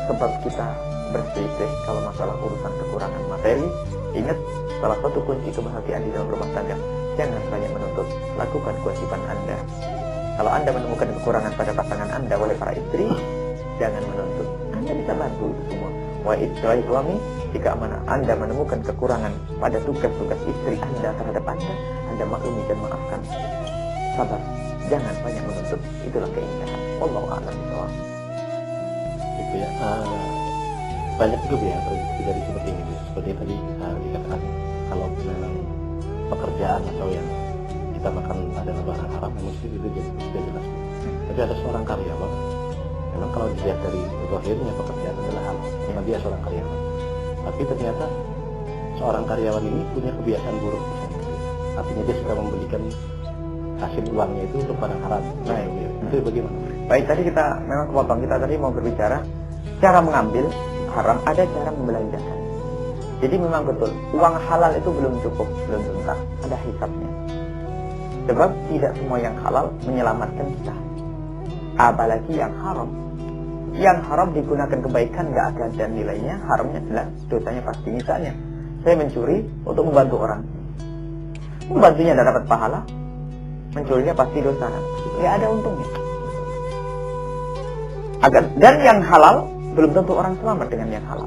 sebab kita berselisih kalau masalah urusan kekurangan materi. Ingat, salah satu kunci kebahagiaan di dalam rumah tangga, jangan banyak menuntut. Lakukan kewajiban Anda. Kalau Anda menemukan kekurangan pada pasangan Anda oleh para istri, jangan menuntut. Anda bisa bantu itu semua. Wahai suami, jika Anda menemukan kekurangan pada tugas-tugas istri Anda terhadap Anda maklumi dan maafkan. Sabar, jangan banyak menuntut. Itulah keindahan. Wallahu a'lam bishawab. Itu ya. Banyak juga ya terjadi seperti ini. Seperti tadi dikatakan, kalau memang pekerjaan atau yang kita makan adalah barang haram, mesti itu sudah jelas. Tapi ada seorang karyawan yang memang kalau dilihat dari zahirnya pekerjaan adalah halal, karena dia seorang karyawan. Tapi ternyata seorang karyawan ini punya kebiasaan buruk, artinya dia suka membelikan hasil uangnya itu untuk barang haram. Itu bagaimana? Baik, tadi kita memang kepotong, kita tadi mau berbicara cara mengambil haram, ada cara membelanjakan. Jadi memang betul, uang halal itu belum cukup, belum tuntas, ada hisabnya. Sebab tidak semua yang halal menyelamatkan kita, apalagi yang haram. Yang haram digunakan kebaikan nggak ada nilainya, haramnya jelas, dosanya pasti. Misalnya, saya mencuri untuk membantu orang, membantunya tidak dapat pahala, mencurinya pasti dosa, nggak ada untungnya. Dan yang halal belum tentu orang selamat dengan yang halal.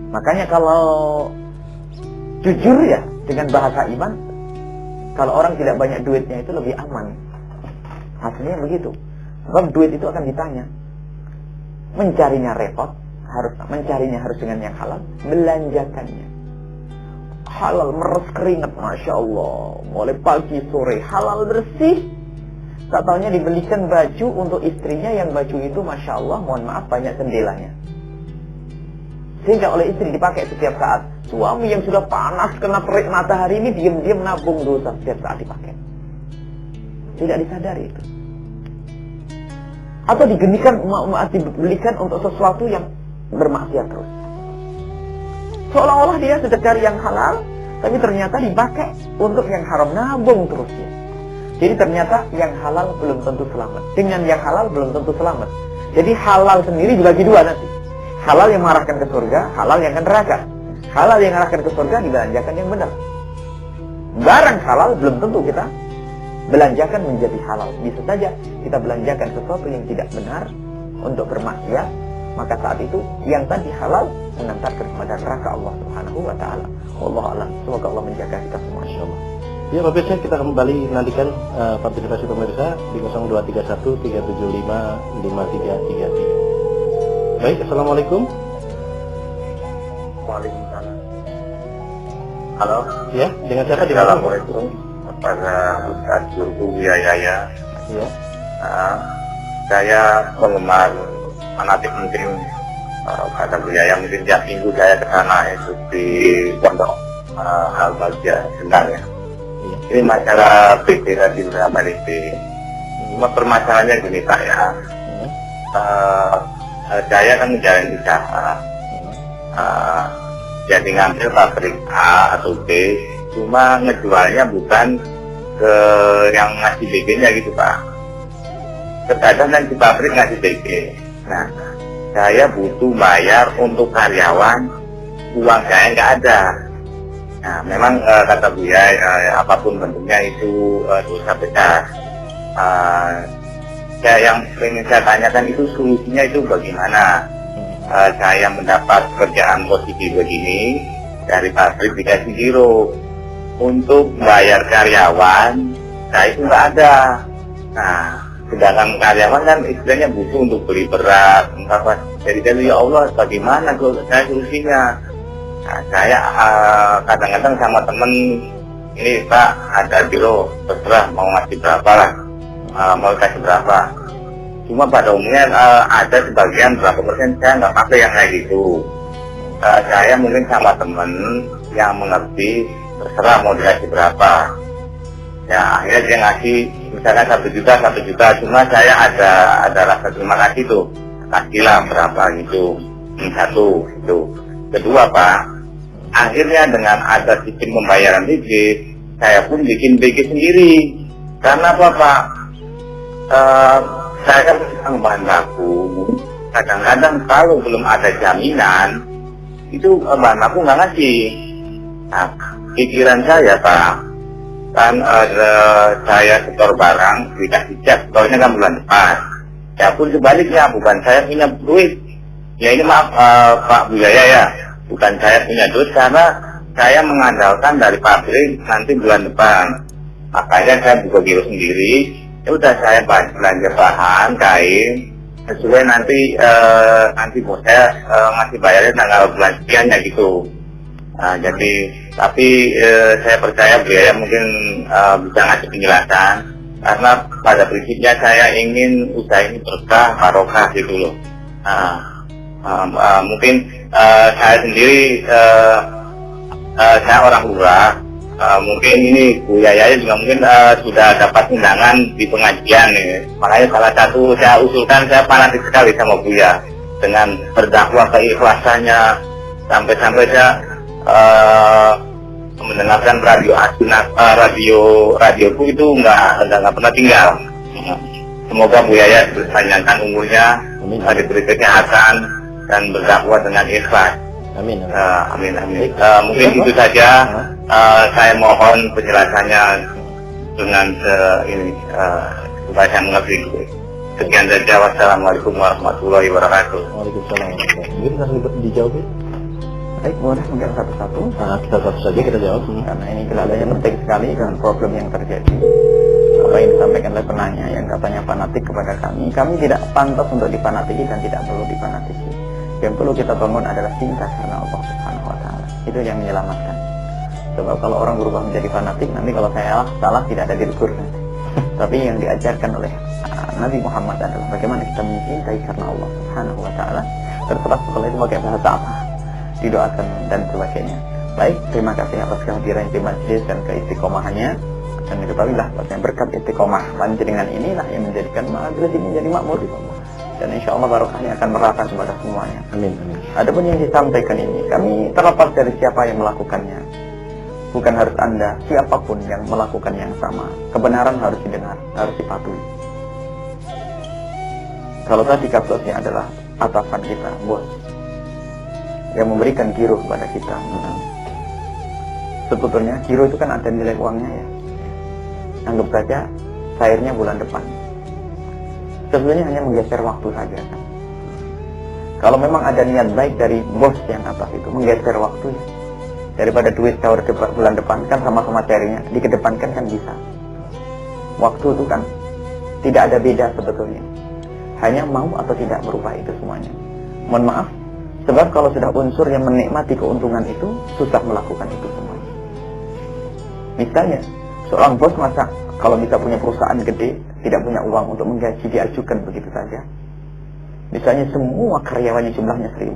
Makanya kalau jujur ya dengan bahasa iman, kalau orang tidak banyak duitnya itu lebih aman. Hasilnya begitu. Sebab duit itu akan ditanya. Mencarinya repot, mencarinya harus dengan yang halal, belanjakannya halal, meres keringat, masya Allah, mulai pagi sore halal bersih. Tak taunya dibelikan baju untuk istrinya, yang baju itu masya Allah, mohon maaf, banyak jendelanya, sehingga oleh istri dipakai setiap saat. Suami yang sudah panas kena terik matahari ini diam-diam nabung dosa setiap saat dipakai, tidak disadari itu. Atau dibelikan untuk sesuatu yang bermaksiat terus, seolah-olah dia sudah cari yang halal, tapi ternyata dipakai untuk yang haram, nabung terus ya. Jadi ternyata yang halal belum tentu selamat, dengan yang halal belum tentu selamat. Jadi halal sendiri dibagi dua nanti. Halal yang mengarahkan ke surga, halal yang ke neraka. Halal yang mengarahkan ke surga dibelanjakan yang benar. Barang halal belum tentu kita belanjakan menjadi halal. Bisa saja kita belanjakan sesuatu yang tidak benar untuk bermaksiat, maka saat itu yang tadi halal mengantarkan kepada neraka Allah Subhanahu wa taala. Wallahu a'lam. Semoga Allah menjaga kita semua insyaallah. Ya, pemirsa, kita kembali nantikan partisipasi pemirsa di 0231 375 5333. Baik, assalamualaikum. Waalaikumsalam. Halo. Ya, dengan siapa di mana? Assalamualaikum kepada Ustaz Guru Yaya. Ya. Saya penggemar fanatik mungkin kata Buya, mungkin tiap minggu saya ke sana itu di Pondok Al-Bagja Sendang ya. Ini masalah PT tadi berapa PT. Cuma permasalahannya gini saya kan menjalani usaha, jadi ngambil pabrik A atau B, cuma ngejualnya bukan ke yang ngasih BG-nya gitu Pak. Terkadang kan di pabrik ngasih BG. Nah, saya butuh bayar untuk karyawan, uang saya nggak ada. Nah, memang kata Buya, apapun bentuknya itu dosa besar. Yang ingin saya tanyakan itu solusinya itu bagaimana? Saya mendapat kerjaan posisi begini dari pabrik dikasih giro untuk bayar karyawan, saya itu nggak ada. Nah, sedangkan karyawan kan istilahnya butuh untuk beli beras, apa. Jadi ya Allah, bagaimana saya solusinya? Nah, saya kadang-kadang sama temen, ini Pak ada biro, terserah mau ngasih berapa lah, mau kasih berapa. Cuma pada umumnya ada sebagian berapa persen saya nggak pakai yang kayak gitu. Saya mungkin sama temen yang mengerti, terserah mau dikasih berapa. Ya akhirnya dia ngasih misalkan 1 juta, cuma saya ada rasa terima kasih tuh, kasihlah berapa gitu, satu itu. Kedua Pak, akhirnya dengan ada sistem pembayaran BG, saya pun bikin BG sendiri. Karena apa Pak? Saya kan bahan baku. Kadang-kadang kalau belum ada jaminan, itu bahan baku nggak ngasih. Nah, pikiran saya Pak, kan saya setor barang, dikasih cek, setornya kan bulan depan. Ya pun sebaliknya, bukan saya punya duit. Ya ini maaf Pak Buya ya, bukan saya punya duit karena saya mengandalkan dari pabrik nanti bulan depan. Makanya saya buka giro sendiri. Ya udah saya belanja bahan, kain, sesuai nanti bos saya ngasih bayarnya tanggal bulan sekiannya gitu. Jadi tapi saya percaya Buya mungkin bisa ngasih penjelasan. karena pada prinsipnya saya ingin usaha ini berkah, barokah gitu loh. Mungkin saya sendiri saya orang lurah, mungkin ini Bu Yaya juga mungkin sudah dapat undangan di pengajian nih. Makanya salah satu saya usulkan, saya fanatik sekali sama Buya dengan berdakwah keikhlasannya, sampai-sampai saya mendengarkan radioku itu nggak pernah tinggal. Semoga Bu Yaya dipanjangkan umurnya, diberi kesehatan dan berdakwah dengan ikhlas. Amin. Amin. Mungkin itu saja. Saya mohon penjelasannya dengan ini supaya saya mengerti. Sekian saja. Wassalamualaikum warahmatullahi wabarakatuh. Waalaikumsalam. Mungkin bisa dijawab ya? Baik, boleh mungkin satu-satu. Kita satu saja kita jawab. Karena ini kelihatannya penting sekali dengan problem yang terjadi. Apa yang disampaikan oleh penanya yang katanya fanatik kepada kami tidak pantas untuk difanatiki dan tidak perlu difanatiki. Yang perlu kita bangun adalah cinta karena Allah Subhanahu wa Ta'ala. Itu yang menyelamatkan. Sebab kalau orang berubah menjadi fanatik, nanti kalau saya salah tidak ada ditegur nanti. Tapi yang diajarkan oleh Nabi Muhammad adalah bagaimana kita mencintai karena Allah Subhanahu wa Ta'ala. Terserah setelah itu pakai bahasa apa, didoakan dan sebagainya. Baik, terima kasih atas kehadiran di majlis dan keistiqomahannya. Dan diketahuilah bahwa berkat istiqomah panjenengan inilah yang menjadikan majlis ini menjadi makmur. Dan insya Allah barokahnya akan merata kepada semuanya. Amin. Adapun yang disampaikan ini, kami terlepas dari siapa yang melakukannya. Bukan harus Anda, siapapun yang melakukan yang sama. Kebenaran harus didengar, harus dipatuhi. Kalau tadi kasusnya adalah atasan kita, bos, yang memberikan giro kepada kita. Sebetulnya giro itu kan ada nilai uangnya ya. Anggap saja cairnya bulan depan. Sebetulnya hanya menggeser waktu saja kan. Kalau memang ada niat baik dari bos yang atas itu, menggeser waktu ya. Daripada duit cair bulan depan kan sama-sama cairnya, dikedepankan kan bisa. Waktu itu kan tidak ada beda sebetulnya. Hanya mau atau tidak berubah itu semuanya. Mohon maaf, sebab kalau sudah unsur yang menikmati keuntungan itu, susah melakukan itu semuanya. Misalnya, seorang bos masa kalau bisa punya perusahaan gede, tidak punya uang untuk menggaji, diajukan begitu saja. Misalnya semua karyawannya jumlahnya 1.000,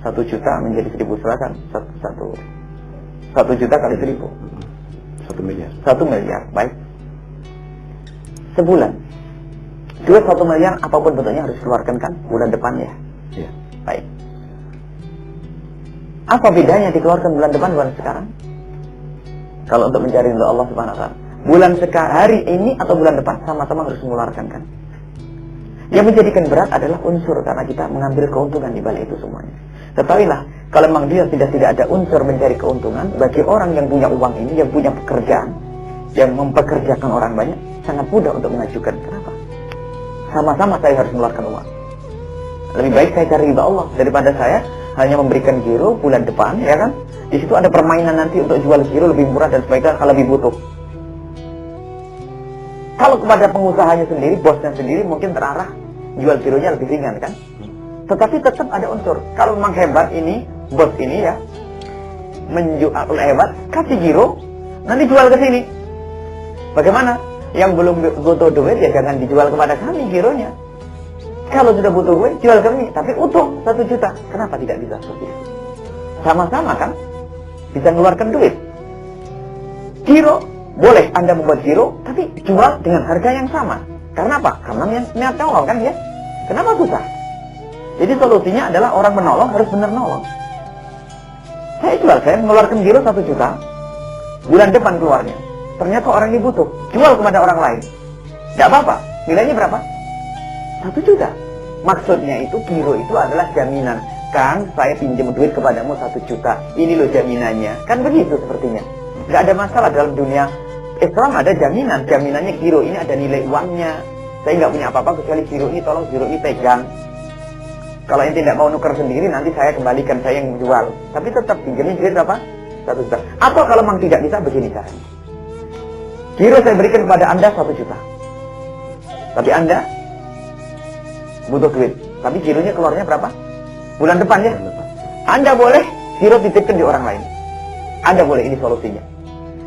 1 juta menjadi 1.000, silakan 1 juta kali 1.000, 1 miliar. 1 miliar, baik. Sebulan duit 1 miliar apapun bentuknya harus keluarkan kan bulan depan ya. Iya. Baik. Apa bedanya dikeluarkan bulan depan bulan sekarang? Kalau untuk mencari ridha Allah Subhanahu wa Ta'ala, bulan hari ini atau bulan depan sama-sama harus mengeluarkan kan. Yang menjadikan berat adalah unsur karena kita mengambil keuntungan di balik itu semuanya. Ketahuilah, kalau memang dia tidak ada unsur mencari keuntungan, bagi orang yang punya uang ini, yang punya pekerjaan, yang mempekerjakan orang banyak, sangat mudah untuk mengajukan. Kenapa? Sama-sama saya harus mengeluarkan uang. Lebih baik saya cari ridha Allah daripada saya hanya memberikan giro bulan depan, ya kan? Di situ ada permainan nanti untuk jual giro lebih murah dan sebagainya kalau lebih butuh. Kalau kepada pengusahanya sendiri, bosnya sendiri mungkin terarah jual gironya lebih ringan kan? Tetapi tetap ada unsur. Kalau memang hebat ini, bos ini ya, menjual hebat, kasih giro, nanti jual ke sini. Bagaimana? Yang belum butuh duit ya jangan dijual kepada kami gironya. Kalau sudah butuh duit, jual kami, tapi utuh 1 juta. Kenapa tidak bisa seperti itu? Sama-sama kan? Bisa mengeluarkan duit. Giro, boleh Anda membuat giro, tapi jual dengan harga yang sama. Karena apa? Karena niat nolong kan ya? Kenapa susah? Jadi solusinya adalah orang menolong harus benar nolong. Saya jual, saya mengeluarkan giro 1 juta. Bulan depan keluarnya. Ternyata orang ini butuh, jual kepada orang lain. Tidak apa-apa, nilainya berapa? 1 juta. Maksudnya itu giro itu adalah jaminan. Kang, saya pinjam duit kepadamu 1 juta. Ini loh jaminannya. Kan begitu sepertinya. Nggak ada masalah dalam dunia Islam, ada jaminan. Jaminannya giro ini ada nilai uangnya. Saya nggak punya apa-apa kecuali giro ini, tolong giro ini pegang. Kalau yang tidak mau nuker sendiri, nanti saya kembalikan, saya yang jual. Tapi tetap pinjamnya duit berapa? 1 juta. Atau kalau memang tidak bisa, begini caranya. Giro saya berikan kepada Anda 1 juta. Tapi Anda butuh duit. Tapi gironya keluarnya berapa? Bulan depan ya. Anda boleh giro titipkan di orang lain. Anda boleh, ini solusinya.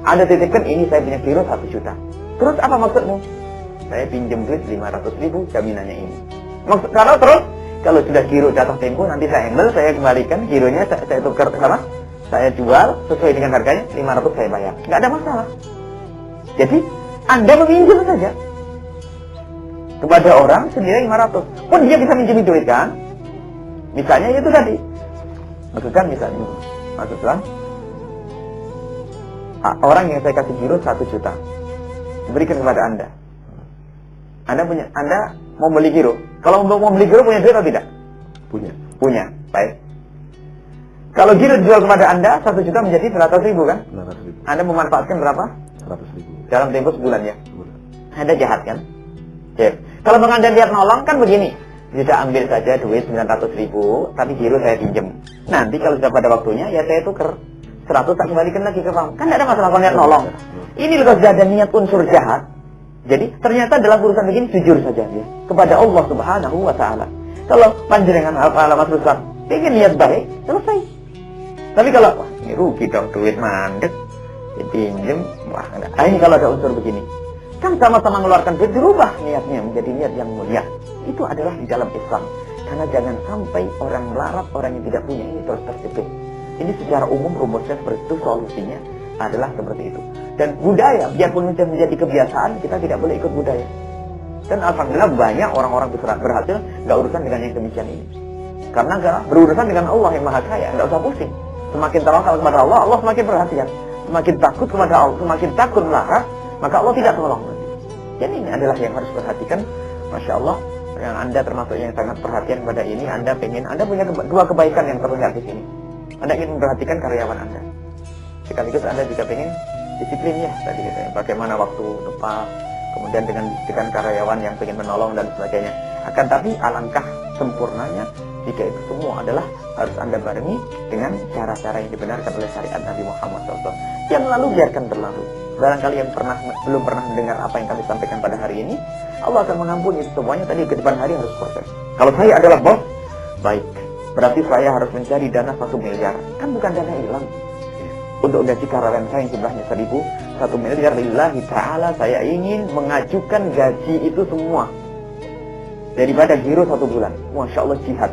Anda titipkan ini saya punya giro 1 juta. Terus apa maksudmu? Saya pinjam duit 500.000, jaminannya ini. Maksud kalau sudah giro jatuh tempo nanti saya handle, saya kembalikan gironya, saya tukar sama, saya jual sesuai dengan harganya 500 saya bayar. Nggak ada masalah. Jadi Anda meminjam saja kepada orang senilai 500. Pun dia bisa minjem duit kan? Misalnya itu tadi. Maksudkan orang yang saya kasih giro 1 juta berikan kepada Anda. Anda mau beli giro. Kalau mau beli giro punya duit atau tidak? Punya. Baik. Kalau giro dijual kepada Anda 1 juta menjadi 100.000 kan? 900.000. Anda memanfaatkan berapa? 100.000. Dalam tempo sebulan ya? Anda jahat kan? Ya. Kalau Bang Anda lihat nolong kan begini. Bisa ambil saja duit 900.000, tapi giro saya pinjam. Nanti kalau sudah pada waktunya ya saya tuker 100 tak kembalikan lagi ke kamu. Kan tidak ada masalah kalau niat nolong. Ini kalau sudah ada niat unsur jahat. Jadi ternyata dalam urusan begini jujur saja ya kepada Allah Subhanahu wa taala. Kalau panjenengan Mas Ruslan ingin niat baik, selesai. Tapi kalau wah, ini rugi dong duit mandek, dipinjem, wah enggak. Ini kalau ada unsur begini, kan sama-sama mengeluarkan duit, dirubah niatnya menjadi niat yang mulia. Itu adalah di dalam Islam. Karena jangan sampai orang melarat, orang yang tidak punya ini terus terjepit. Ini secara umum rumusnya seperti itu, solusinya adalah seperti itu. Dan budaya, biarpun sudah menjadi kebiasaan, kita tidak boleh ikut budaya. Dan alhamdulillah banyak orang-orang berhasil nggak urusan dengan yang demikian ini. Karena berurusan dengan Allah yang Maha Kaya, nggak usah pusing. Semakin tawakal kepada Allah, Allah semakin perhatian. Semakin takut kepada Allah, semakin takut melarat, maka Allah tidak tolong. Jadi ini adalah yang harus perhatikan. Masya Allah, yang Anda termasuk yang sangat perhatian pada ini. Anda punya 2 kebaikan yang terlihat di sini. Anda ingin memperhatikan karyawan Anda. Sekaligus Anda juga ingin disiplin ya tadi gitu, bagaimana waktu tepat, kemudian dengan karyawan yang ingin menolong dan sebagainya. Akan tapi alangkah sempurnanya jika itu semua adalah harus Anda barengi dengan cara-cara yang dibenarkan oleh syariat Nabi Muhammad SAW. Yang lalu biarkan berlalu. Barangkali yang belum pernah mendengar apa yang kami sampaikan pada hari ini, Allah akan mengampuni itu semuanya. Tadi ke depan hari harus proses. Kalau saya adalah bos, baik, berarti saya harus mencari dana 1 miliar. Kan bukan dana hilang. Untuk gaji karyawan saya yang jumlahnya 1 miliar lillahi ta'ala, saya ingin mengajukan gaji itu semua daripada giro 1 bulan. Masya Allah, jihad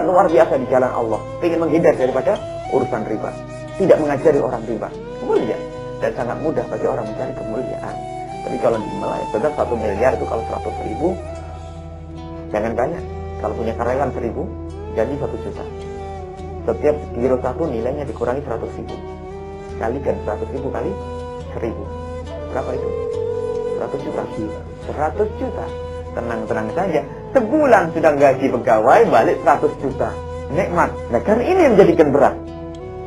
luar biasa di jalan Allah. Ingin menghindar daripada urusan riba, tidak mengajari orang riba, mulia dan sangat mudah bagi orang mencari kemuliaan. Tapi kalau dimulai sudah 1 miliar itu kalau 100.000 jangan banyak. Kalau punya karyawan 1.000 gaji 1 juta. Setiap giro 1 nilainya dikurangi 100.000. Kalikan 100.000 kali 1.000. Berapa itu? 100 juta. 100 juta. Tenang-tenang saja. Sebulan sudah gaji pegawai, balik 100 juta. Nikmat. Nah, karena ini yang menjadikan berat.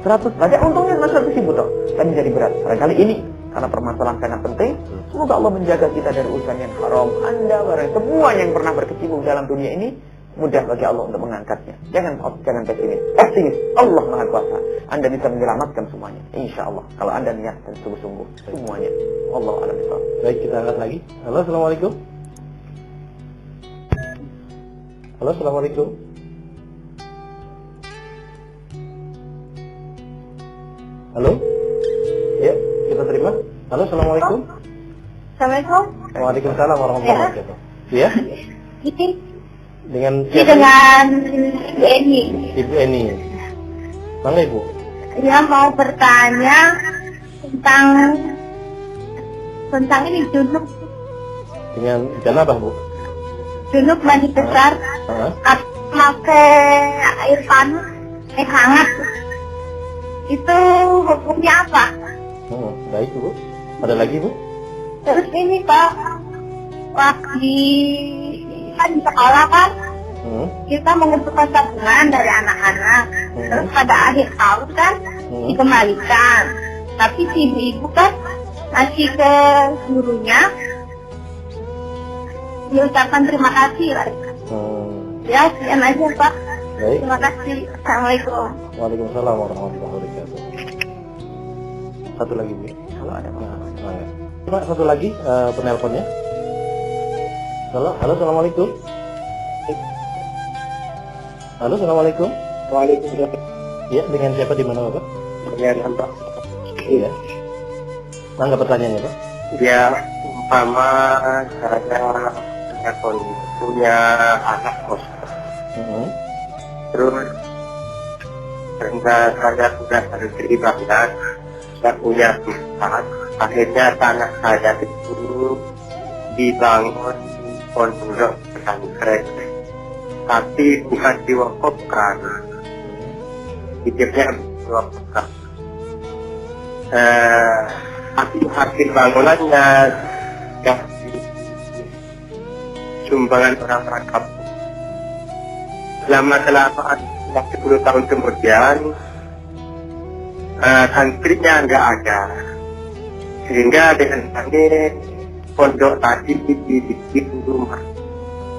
100 banyak untungnya cuma 100.000 toh. Tapi jadi berat. Barangkali ini karena permasalahan sangat penting. Semoga Allah menjaga kita dari urusan yang haram. Anda barang semua yang pernah berkecimpung dalam dunia ini, mudah bagi Allah untuk mengangkatnya. Jangan pesimis. Optimis. Allah Maha Kuasa. Anda bisa menyelamatkan semuanya. Insya Allah. Kalau Anda niat dan sungguh-sungguh semuanya. Allah a'lam bishawab. Baik, kita angkat lagi. Halo, assalamualaikum. Halo, assalamualaikum. Halo. Ya, kita terima. Halo, assalamualaikum. Assalamualaikum. Waalaikumsalam warahmatullahi wabarakatuh. Ya. Ini Dengan dengan Ibu Eni. Ibu Eni. Bangga Ibu. Dia mau bertanya tentang ini junub apa Bu? junub mandi besar pakai air panas, air hangat. Itu hukumnya apa? Baik Bu. Ada lagi Bu? Terus ini Pak, waktu kan di sekolah kan kita mengumpulkan tabungan dari anak-anak, terus pada akhir tahun kan dikembalikan, tapi si ibu kan ngasih ke gurunya diucapkan terima kasih lah. Ya sekian aja Pak. Baik. Terima kasih. Assalamualaikum. Waalaikumsalam warahmatullahi wabarakatuh. Satu lagi Bu. Kalau ada Pak, satu lagi penelponnya. Halo, assalamualaikum. Halo, assalamualaikum. Waalaikumsalam. Ya, dengan siapa di mana Bapak? pertanyaan Pak. Iya. Mangga pertanyaannya Pak. Ya, umpama saya punya anak kos. Terus karena saya sudah beristri banget, saya punya tempat. Akhirnya tanah saya itu dibangun pondok pesantren, tapi bukan diwakafkan, hidupnya diwakafkan. Hasil bangunannya ya sumbangan orang-orang kampung. Selama 10 tahun kemudian santrinya nggak ada, sehingga dengan ini pondok tadi dibikin rumah.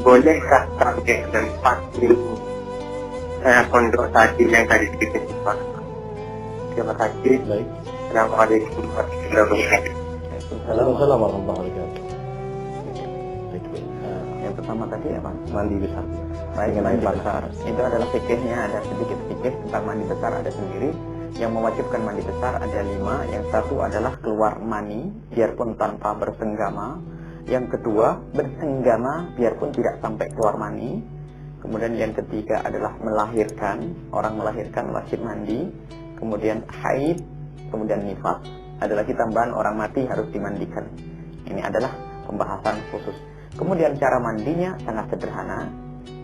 Bolehkah sampai tempat pondok tadi yang tadi dibikin rumah? Terima kasih. Baik. Assalamualaikum warahmatullahi wabarakatuh. Assalamualaikum warahmatullahi wabarakatuh. Yang pertama tadi apa? Mandi besar. Baik, mandi besar. Itu adalah fikihnya, ada sedikit fikih tentang mandi besar ada sendiri. Yang mewajibkan mandi besar ada 5. Yang satu adalah keluar mani, biarpun tanpa bersenggama. Yang kedua, bersenggama biarpun tidak sampai keluar mani. Kemudian yang ketiga adalah melahirkan. Orang melahirkan wajib mandi. Kemudian haid, kemudian nifas. Ada lagi tambahan orang mati harus dimandikan. Ini adalah pembahasan khusus. Kemudian cara mandinya sangat sederhana.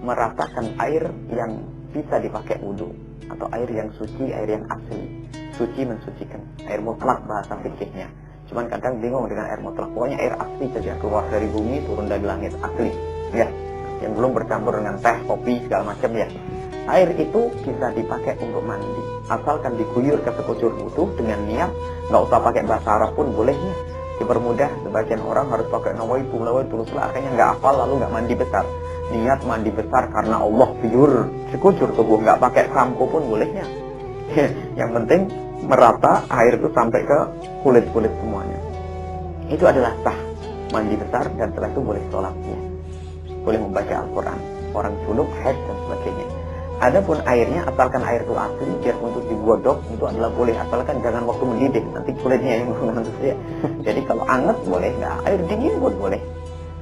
Meratakan air yang bisa dipakai wudhu, atau air yang suci, air yang asli. Suci mensucikan, air mutlak bahasa fikihnya. Cuman kadang bingung dengan air mutlak. Pokoknya air asli saja, keluar dari bumi, turun dari langit, asli. Ya, yang belum bercampur dengan teh, kopi, segala macam ya. Air itu bisa dipakai untuk mandi, asalkan diguyur ke sekujur wudhu dengan niat. Nggak usah pakai bahasa Arab pun boleh ya. Dipermudah, sebagian orang harus pakai nawaitu, akhirnya nggak hafal lalu nggak mandi besar. Niat mandi besar karena Allah, biur sekujur tubuh, nggak pakai sampo pun bolehnya. Yang penting merata air itu sampai ke kulit-kulit semuanya. Itu adalah sah mandi besar, dan setelah itu boleh sholatnya, boleh membaca Al-Quran, orang junub, haid dan sebagainya. Adapun airnya, asalkan air itu asli, biar untuk digodok itu adalah boleh, asalkan jangan waktu mendidih, nanti kulitnya yang mengantuk ya. Jadi kalau anget boleh, nggak, air dingin pun boleh.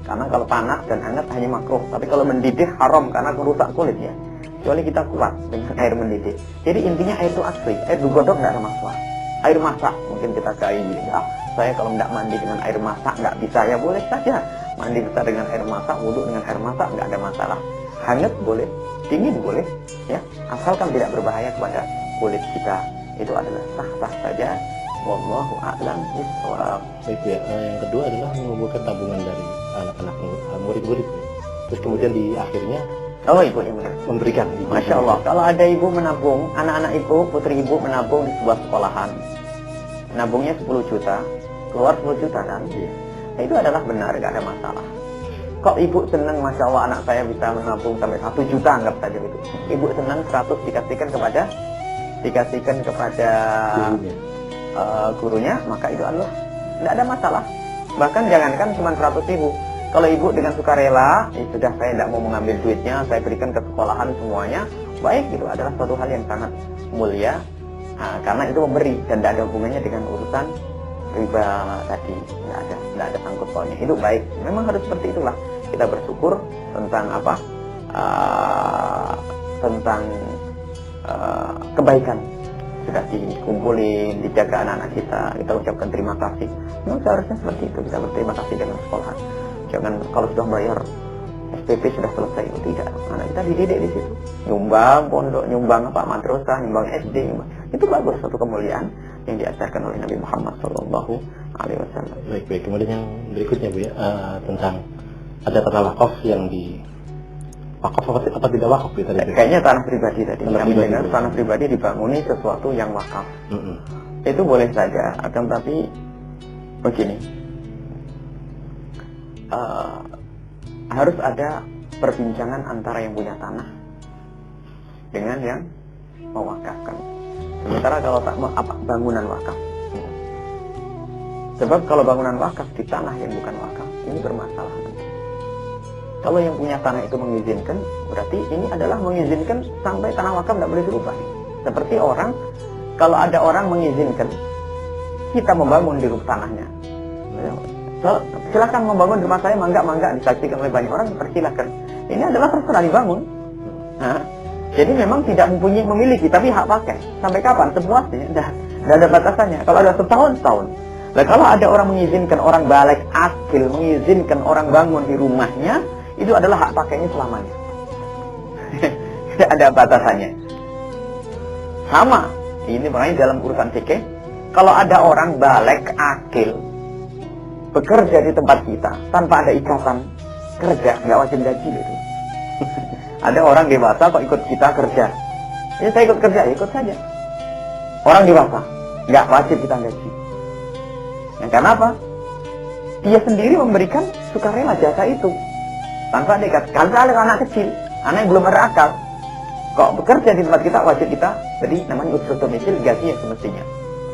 Karena kalau panas dan hangat hanya makruh, tapi kalau mendidih haram karena merusak kulitnya. Kecuali kita kuat dengan air mendidih. Jadi intinya air itu asli, air digodok nggak ada masalah. Air masak mungkin kita kayak ya, saya kalau tidak mandi dengan air masak nggak bisa, ya boleh saja mandi besar dengan air masak, wudhu dengan air masak, nggak ada masalah. Hangat boleh, dingin boleh, ya, asalkan tidak berbahaya kepada kulit kita. Itu adalah sah-sah saja. Wallahu a'lam bishawab. Baik ya. Yang kedua adalah mengumpulkan tabungan dari anak-anak murid-murid. Terus kemudian di akhirnya Ibu yang memberikan. Masya Allah. Kalau ada ibu menabung, anak-anak ibu, putri ibu menabung di sebuah sekolahan, nabungnya 10 juta, keluar 10 juta kan? Nah, itu adalah benar, nggak ada masalah. Kok ibu senang, Masya Allah anak saya bisa menabung sampai 1 juta, anggap saja itu. Ibu senang 100 dikasihkan kepada gurunya, maka itu adalah tidak ada masalah. Bahkan jangankan cuma 100 ribu. Kalau ibu dengan sukarela, sudah saya tidak mau mengambil duitnya, saya berikan ke sekolahan semuanya, baik, itu adalah suatu hal yang sangat mulia. Karena itu memberi dan tidak ada hubungannya dengan urusan riba tadi, tidak ada sangkut pautnya. Itu baik, memang harus seperti itulah. Kita bersyukur tentang apa? Tentang kebaikan sudah dikumpulin, dijaga anak-anak kita ucapkan terima kasih. Memang seharusnya seperti itu, kita berterima kasih dengan sekolahan. Jangan kalau sudah bayar SPP sudah selesai, itu tidak. Anak kita dididik di situ, nyumbang pondok, nyumbang madrasah, nyumbang SD, itu bagus, satu kemuliaan yang diajarkan oleh Nabi Muhammad SAW. Baik. Kemudian yang berikutnya Bu ya, tentang ada tanah wakaf yang di wakaf apa tidak wakaf ya tadi? Kayaknya tanah pribadi tadi. Tanah pribadi dibanguni sesuatu yang wakaf. Itu boleh saja, akan tapi begini. Harus ada perbincangan antara yang punya tanah dengan yang mewakafkan. Sementara kalau bangunan wakaf, sebab kalau bangunan wakaf di tanah yang bukan wakaf, ini bermasalah. Kalau yang punya tanah itu mengizinkan, berarti ini adalah mengizinkan sampai tanah wakaf tidak boleh dirubah. Seperti orang kalau ada orang mengizinkan kita membangun di rumah tanahnya, silakan membangun rumah saya, mangga disaksikan oleh banyak orang, persilakan. Ini adalah terserah dibangun. Nah, jadi memang tidak memiliki, tapi hak pakai. Sampai kapan? Sepuasnya. Tidak ada batasannya. Kalau ada setahun. Nah, kalau ada orang mengizinkan, orang balik akil mengizinkan orang bangun di rumahnya, itu adalah hak pakainya selamanya. Tidak ada batasannya. Sama. Ini makanya dalam urusan fikih, kalau ada orang balik akil bekerja di tempat kita tanpa ada ikatan kerja, nggak wajib gaji gitu. Ada orang dewasa kok ikut kita kerja, ya saya ikut kerja, ikut saja. Orang dewasa nggak wajib kita gaji. Nah, karena apa? Dia sendiri memberikan sukarela jasa itu tanpa ada ikat. Kalau ada anak kecil, anak yang belum berakal, kok bekerja di tempat kita, wajib kita jadi namanya unsur domisil, gaji yang semestinya.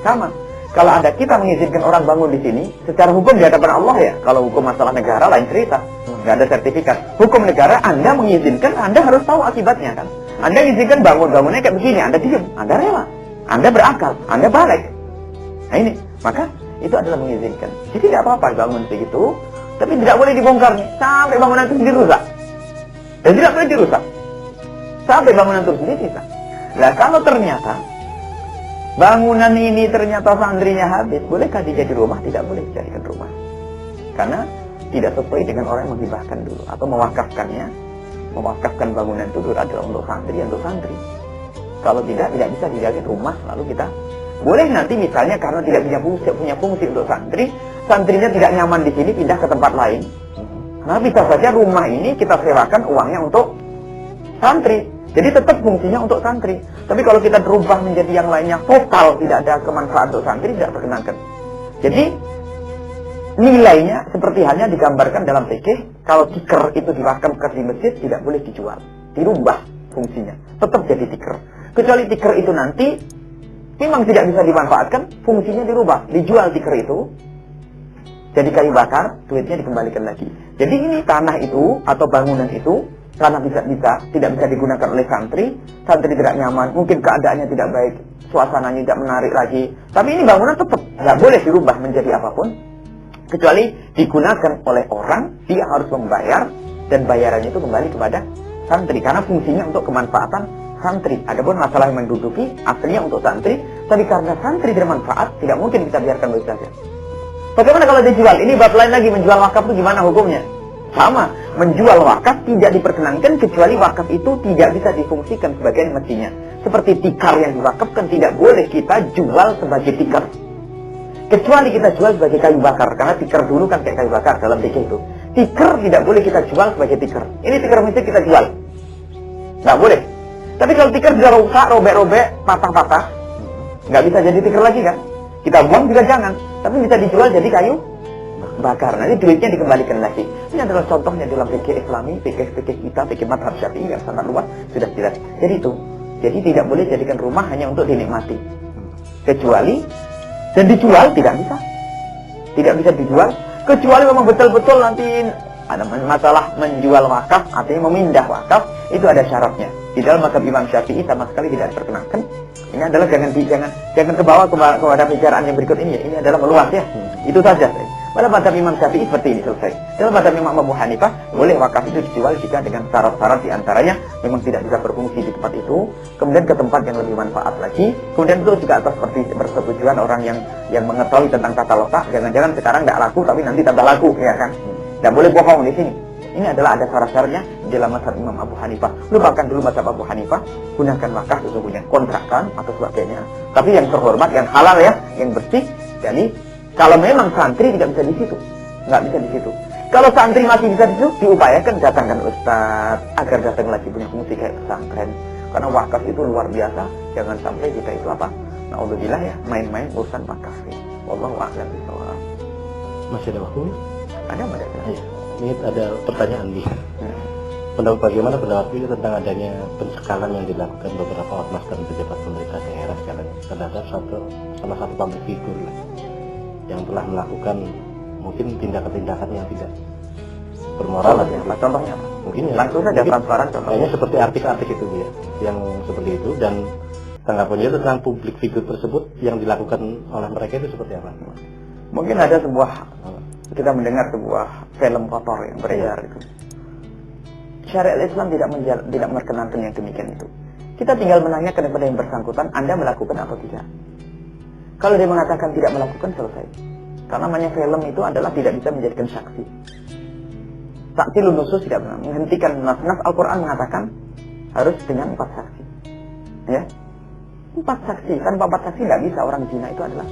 Sama. Kalau ada kita mengizinkan orang bangun di sini, secara hukum di hadapan Allah ya. Kalau hukum masalah negara lain cerita, nggak ada sertifikat. Hukum negara, Anda mengizinkan, Anda harus tahu akibatnya kan. Anda mengizinkan bangunnya kayak begini, Anda diam, Anda rela, Anda berakal, Anda balik. Nah ini, maka itu adalah mengizinkan. Jadi tidak apa-apa bangun begitu, tapi tidak boleh dibongkar nih sampai bangunan itu sendiri rusak. Dan tidak boleh dirusak sampai bangunan itu sendiri bisa. Nah kalau ternyata bangunan ini ternyata santrinya habis, bolehkah dijadi rumah? Tidak boleh dijadikan rumah. Karena tidak sesuai dengan orang yang menghibahkan dulu atau mewakafkannya. Mewakafkan bangunan itu dulu adalah untuk santri. Kalau tidak bisa dijadikan rumah, lalu kita boleh nanti misalnya karena tidak punya fungsi untuk santrinya tidak nyaman di sini, pindah ke tempat lain. Nah bisa saja rumah ini kita sewakan uangnya untuk santri. Jadi tetap fungsinya untuk santri. Tapi kalau kita berubah menjadi yang lainnya total tidak ada kemanfaatan untuk santri, tidak perkenankan. Jadi nilainya seperti halnya digambarkan dalam fikih, kalau tikar itu diwakafkan di masjid tidak boleh dijual, dirubah fungsinya, tetap jadi tikar. Kecuali tikar itu nanti memang tidak bisa dimanfaatkan, fungsinya dirubah, dijual tikar itu jadi kayu bakar, duitnya dikembalikan lagi. Jadi ini tanah itu atau bangunan itu karena tidak bisa digunakan oleh santri tidak nyaman, mungkin keadaannya tidak baik, suasananya tidak menarik lagi. Tapi ini bangunan tetap nggak boleh dirubah menjadi apapun, kecuali digunakan oleh orang, dia harus membayar dan bayarannya itu kembali kepada santri karena fungsinya untuk kemanfaatan santri. Adapun masalah yang menduduki aslinya untuk santri, tapi karena santri bermanfaat, tidak mungkin kita biarkan begitu saja. Bagaimana kalau dijual? Ini bab lain lagi, menjual wakaf itu gimana hukumnya? Sama, menjual wakaf tidak diperkenankan kecuali wakaf itu tidak bisa difungsikan sebagai mestinya. Seperti tikar yang diwakafkan tidak boleh kita jual sebagai tikar. Kecuali kita jual sebagai kayu bakar, karena tikar dulu kan kayak kayu bakar dalam fikih itu. Tikar tidak boleh kita jual sebagai tikar. Ini tikar mesti kita jual, nggak boleh. Tapi kalau tikar sudah rusak, robek-robek, patah-patah, nggak bisa jadi tikar lagi kan? Kita buang juga jangan, tapi bisa dijual jadi kayu bakar. Nanti duitnya dikembalikan lagi. Ini adalah contohnya dalam fikih Islami, fikih kita, fikih mazhab Syafi'i yang sangat luas, sudah jelas. Jadi tidak boleh jadikan rumah hanya untuk dinikmati. Kecuali dan dijual tidak bisa dijual, kecuali memang betul-betul nanti ada masalah menjual wakaf, artinya memindah wakaf, itu ada syaratnya. Di dalam mazhab Imam Syafi'i sama sekali tidak diperkenankan. Ini adalah jangan kebawa kepada bicaraan yang berikut ini ya. Ini adalah meluas ya. Itu saja. Pada mazhab Imam Syafi'i seperti ini selesai. Dalam mazhab Imam Abu Hanifah boleh wakaf itu dijual jika dengan syarat-syarat diantaranya memang tidak bisa berfungsi di tempat itu, kemudian ke tempat yang lebih manfaat lagi. Kemudian itu juga atas seperti persetujuan orang yang mengetahui tentang tata letak. Jangan-jangan sekarang tidak laku tapi nanti tambah laku, ya kan? Tidak boleh bohong di sini. Ini adalah ada syarat-syaratnya di dalam mazhab Imam Abu Hanifah. Lupakan dulu mazhab Abu Hanifah, gunakan wakaf sesungguhnya, kontrakkan atau sebagainya. Tapi yang terhormat, yang halal ya, yang bersih. Jadi kalau memang santri tidak bisa di situ, nggak bisa di situ. Kalau santri masih bisa di situ, diupayakan datangkan ustaz agar datang lagi punya fungsi kayak pesantren. Karena wakaf itu luar biasa. Jangan sampai kita itu apa? Na'udzubillah ya, main-main urusan wakaf. Wallahu a'lam bishawab. Masih ada waktu? Ada. Ya. Ini ada pertanyaan nih. Bagaimana pendapat beliau tentang adanya pencekalan yang dilakukan beberapa ormas dan pejabat pemerintah daerah sekarang terhadap salah satu public figure yang telah melakukan mungkin tindakan-tindakan yang tidak bermoral. Contohnya apa? Mungkin langsung saja transparan contohnya. Kayaknya seperti artis-artis itu dia, yang seperti itu, dan tanggapannya tentang publik figur tersebut yang dilakukan oleh mereka itu seperti apa? Mungkin ada sebuah, kita mendengar sebuah film kotor yang beredar itu. Syariat Islam tidak memperkenankan yang demikian itu. Kita tinggal menanyakan kepada yang bersangkutan, Anda melakukan atau tidak. Kalau dia mengatakan tidak melakukan, selesai. Karena namanya film itu adalah tidak bisa menjadikan saksi. Saksi nusus tidak benar. Menghentikan nas Al-Quran mengatakan harus dengan 4 saksi. Ya, 4 saksi. Tanpa 4 saksi tidak bisa orang zina itu adalah.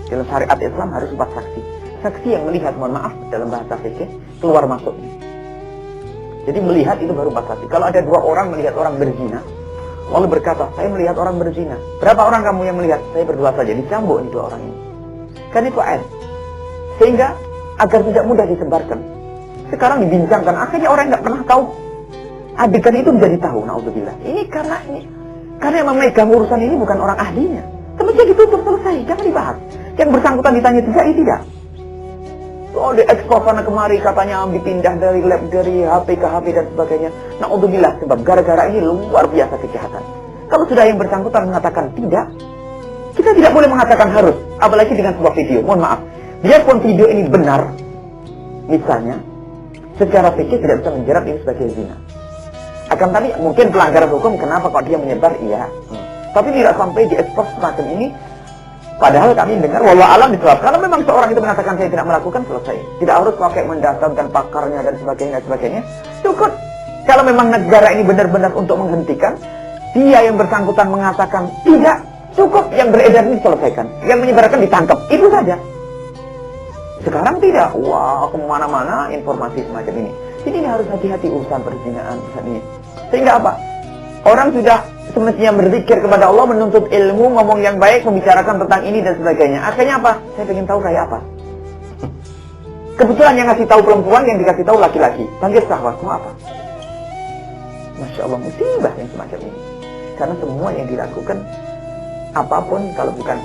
Dalam syariat Islam harus 4 saksi. Saksi yang melihat, mohon maaf dalam bahasa fikih, keluar masuk. Jadi melihat itu baru 4 saksi. Kalau ada 2 orang melihat orang berzina, lalu berkata, saya melihat orang berzina. Berapa orang kamu yang melihat? Saya berdua saja. Dicambuk nih 2 orang ini. Kan itu air. Sehingga agar tidak mudah disebarkan. Sekarang dibincangkan. Akhirnya orang nggak pernah tahu. Adegan itu menjadi tahu. Na'udzubillah. Ini karena yang memegang urusan ini bukan orang ahlinya. Semestinya ditutup, selesai. Jangan dibahas. Yang bersangkutan ditanya tidak, ini tidak. Oh, diekspos sana kemari katanya dipindah dari lab, dari HP ke HP dan sebagainya. Na'udzubillah, sebab gara-gara ini luar biasa kejahatan. Kalau sudah yang bersangkutan mengatakan tidak, kita tidak boleh mengatakan harus, apalagi dengan sebuah video. Mohon maaf, biarpun video ini benar, misalnya, secara fikih tidak bisa menjerat ini sebagai zina. Akan tadi mungkin pelanggaran hukum, kenapa kok dia menyebar? Iya. Tapi tidak sampai diekspos semacam ini. Padahal kami dengar wallah alam disebab. Kalau memang seorang itu mengatakan saya tidak melakukan, selesai. Tidak harus pakai mendatangkan pakarnya dan sebagainya. Cukup. Kalau memang negara ini benar-benar untuk menghentikan, dia yang bersangkutan mengatakan tidak, cukup. Yang beredar ini selesaikan. Yang menyebarkan ditangkap. Itu saja. Sekarang tidak. Wah, kemana-mana informasi semacam ini. Jadi ini harus hati-hati urusan perzinaan ini. Sehingga apa? Orang sudah semestinya berzikir kepada Allah, menuntut ilmu, ngomong yang baik, membicarakan tentang ini dan sebagainya. Akhirnya apa? Saya ingin tahu kayak apa. Kebetulan yang ngasih tahu perempuan, yang dikasih tahu laki-laki. Panggil sahabatmu apa? Masya Allah, musibah yang semacam ini. Karena semua yang dilakukan, apapun kalau bukan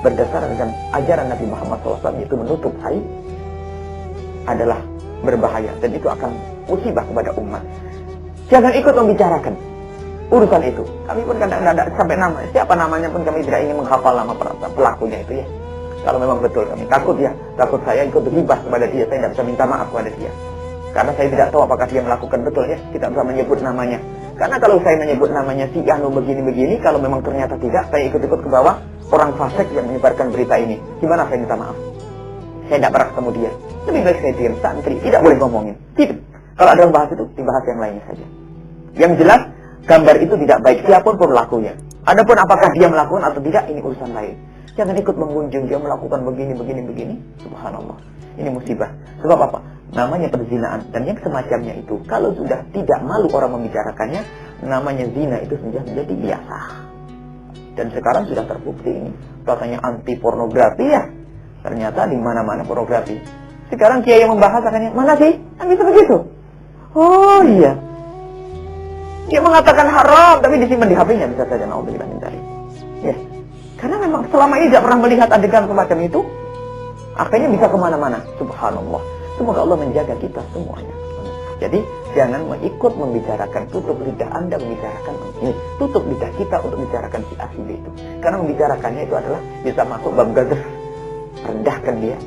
berdasar dengan ajaran Nabi Muhammad SAW, itu menutup aib, adalah berbahaya. Dan itu akan musibah kepada umat. Jangan ikut membicarakan urusan itu. Kami pun kadang-kadang sampai nama, siapa namanya pun kami tidak ingin menghafal nama pelakunya itu ya. Kalau memang betul kami takut ya, takut saya ikut berhibah kepada dia, saya tidak bisa minta maaf kepada dia. Karena saya tidak tahu apakah dia melakukan betul ya, tidak bisa menyebut namanya. Karena kalau saya menyebut namanya si Anu begini-begini, kalau memang ternyata tidak, saya ikut-ikut ke bawah orang fasik yang menyebarkan berita ini. Gimana saya minta maaf? Saya tidak pernah ketemu dia. Lebih baik saya diam, santri, tidak boleh ngomongin. Tidak. Kalau ada yang bahas itu, dibahas yang lainnya saja. Yang jelas, gambar itu tidak baik, siapapun pelakunya. Adapun apakah dia melakukan atau tidak, ini urusan lain. Jangan ikut mengunjung dia melakukan begini. Subhanallah. Ini musibah. Sebab apa? Namanya perzinaan. Dan yang semacamnya itu, kalau sudah tidak malu orang membicarakannya, namanya zina itu sudah menjadi biasa. Dan sekarang sudah terbukti ini. Katanya anti pornografi ya. Ternyata di mana-mana pornografi. Sekarang kiai yang membahas akannya, mana sih? Kan bisa begitu. Oh iya. Dia mengatakan haram, tapi disimpan di HP-nya bisa saja. Na'udzubillah min dzalik. Ya. Karena memang selama ini tidak pernah melihat adegan semacam itu, akhirnya bisa kemana-mana. Subhanallah. Semoga Allah menjaga kita semuanya. Jadi jangan ikut membicarakan, tutup lidah Anda membicarakan ini, tutup lidah kita untuk membicarakan si A si B itu. Karena membicarakannya itu adalah bisa masuk bab gagas, rendahkan dia.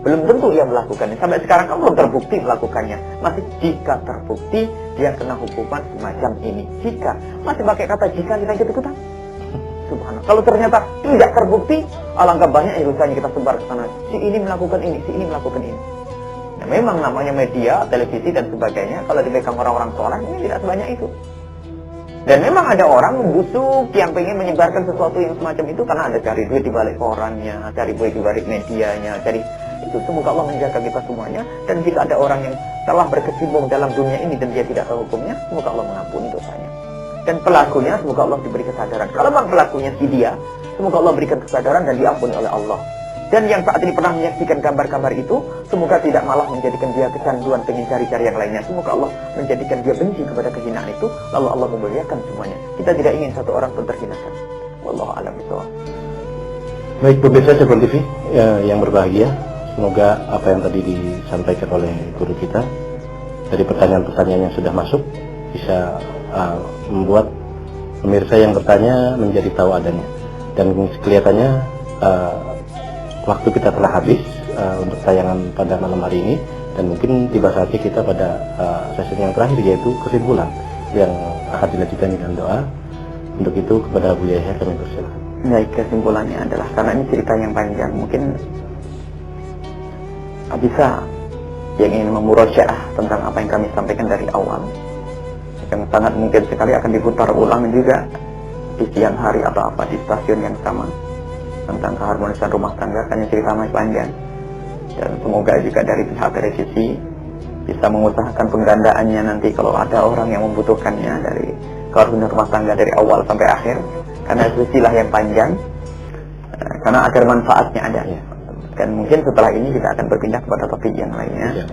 Belum tentu ia melakukannya. Sampai sekarang kan belum terbukti melakukannya. Masih jika terbukti dia kena hukuman semacam ini. Jika masih pakai kata jika kita ikut-ikutan. Subhanallah. Kalau ternyata tidak terbukti, alangkah banyak urusannya kita sebar ke sana. Si ini melakukan ini, si ini melakukan ini. Nah, memang namanya media, televisi dan sebagainya. Kalau dipegang orang-orang soleh ini tidak sebanyak itu. Dan memang ada orang membusuk yang pengen menyebarkan sesuatu yang semacam itu karena ada cari duit di balik korannya, cari duit di balik medianya, cari itu. Semoga Allah menjaga kita semuanya. Dan jika ada orang yang telah berkecimpung dalam dunia ini dan dia tidak tahu hukumnya, semoga Allah mengampuni dosanya. Dan pelakunya semoga Allah diberi kesadaran. Kalau memang pelakunya si dia, semoga Allah berikan kesadaran dan diampuni oleh Allah. Dan yang saat ini pernah menyaksikan gambar-gambar itu, semoga tidak malah menjadikan dia kecanduan pengen cari-cari yang lainnya. Semoga Allah menjadikan dia benci kepada kehinaan itu, lalu Allah memuliakan semuanya. Kita tidak ingin satu orang pun terhinakan. Wallahu a'lam bishawab. Baik pemirsa Cerbon TV yang berbahagia, semoga apa yang tadi disampaikan oleh guru kita dari pertanyaan-pertanyaan yang sudah masuk bisa membuat pemirsa yang bertanya menjadi tahu adanya. Dan kelihatannya waktu kita telah habis untuk tayangan pada malam hari ini, dan mungkin tiba saatnya kita pada sesi yang terakhir, yaitu kesimpulan yang akan dilanjutkan dengan doa. Untuk itu kepada Bu Yahya kami persilakan. Baik, kesimpulannya adalah karena ini cerita yang panjang, mungkin bisa yang ingin memurojaah tentang apa yang kami sampaikan dari awal, yang sangat mungkin sekali akan diputar ulang juga di siang hari atau apa di stasiun yang sama tentang keharmonisan rumah tangga, karena cerita masih panjang. Dan semoga juga dari pihak televisi bisa mengusahakan penggandaannya nanti kalau ada orang yang membutuhkannya dari keharmonisan rumah tangga dari awal sampai akhir, karena silsilah yang panjang, karena agar manfaatnya ada. Dan mungkin setelah ini kita akan berpindah kepada topik yang lainnya.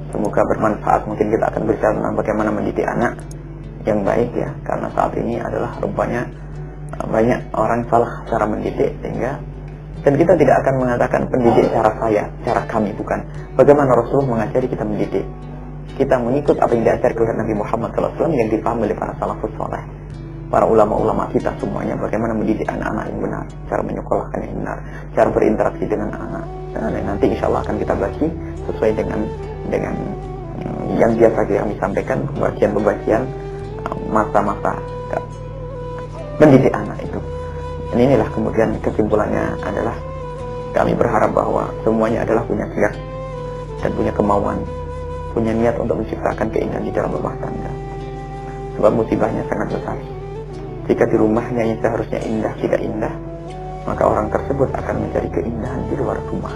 Semoga bermanfaat. Mungkin kita akan berbicara tentang bagaimana mendidik anak yang baik ya, karena saat ini adalah rupanya banyak orang salah cara mendidik, sehingga dan kita tidak akan mengatakan pendidik cara saya, cara kami, bukan. Bagaimana Rasulullah mengajari kita mendidik. Kita mengikut apa yang diajarkan oleh Nabi Muhammad SAW yang dipahami oleh para salafus saleh, para ulama-ulama kita semuanya, bagaimana mendidik anak-anak yang benar, cara menyekolahkan yang benar, cara berinteraksi dengan anak. Dan nanti insya Allah akan kita bagi sesuai dengan yang biasa kami sampaikan, pembagian masa-masa mendidik anak itu. Dan inilah kemudian kesimpulannya adalah kami berharap bahwa semuanya adalah punya niat dan punya kemauan, punya niat untuk menciptakan keindahan di dalam rumah tangga. Sebab musibahnya sangat besar. Jika di rumahnya yang seharusnya indah tidak indah, maka orang tersebut akan mencari keindahan di luar rumah.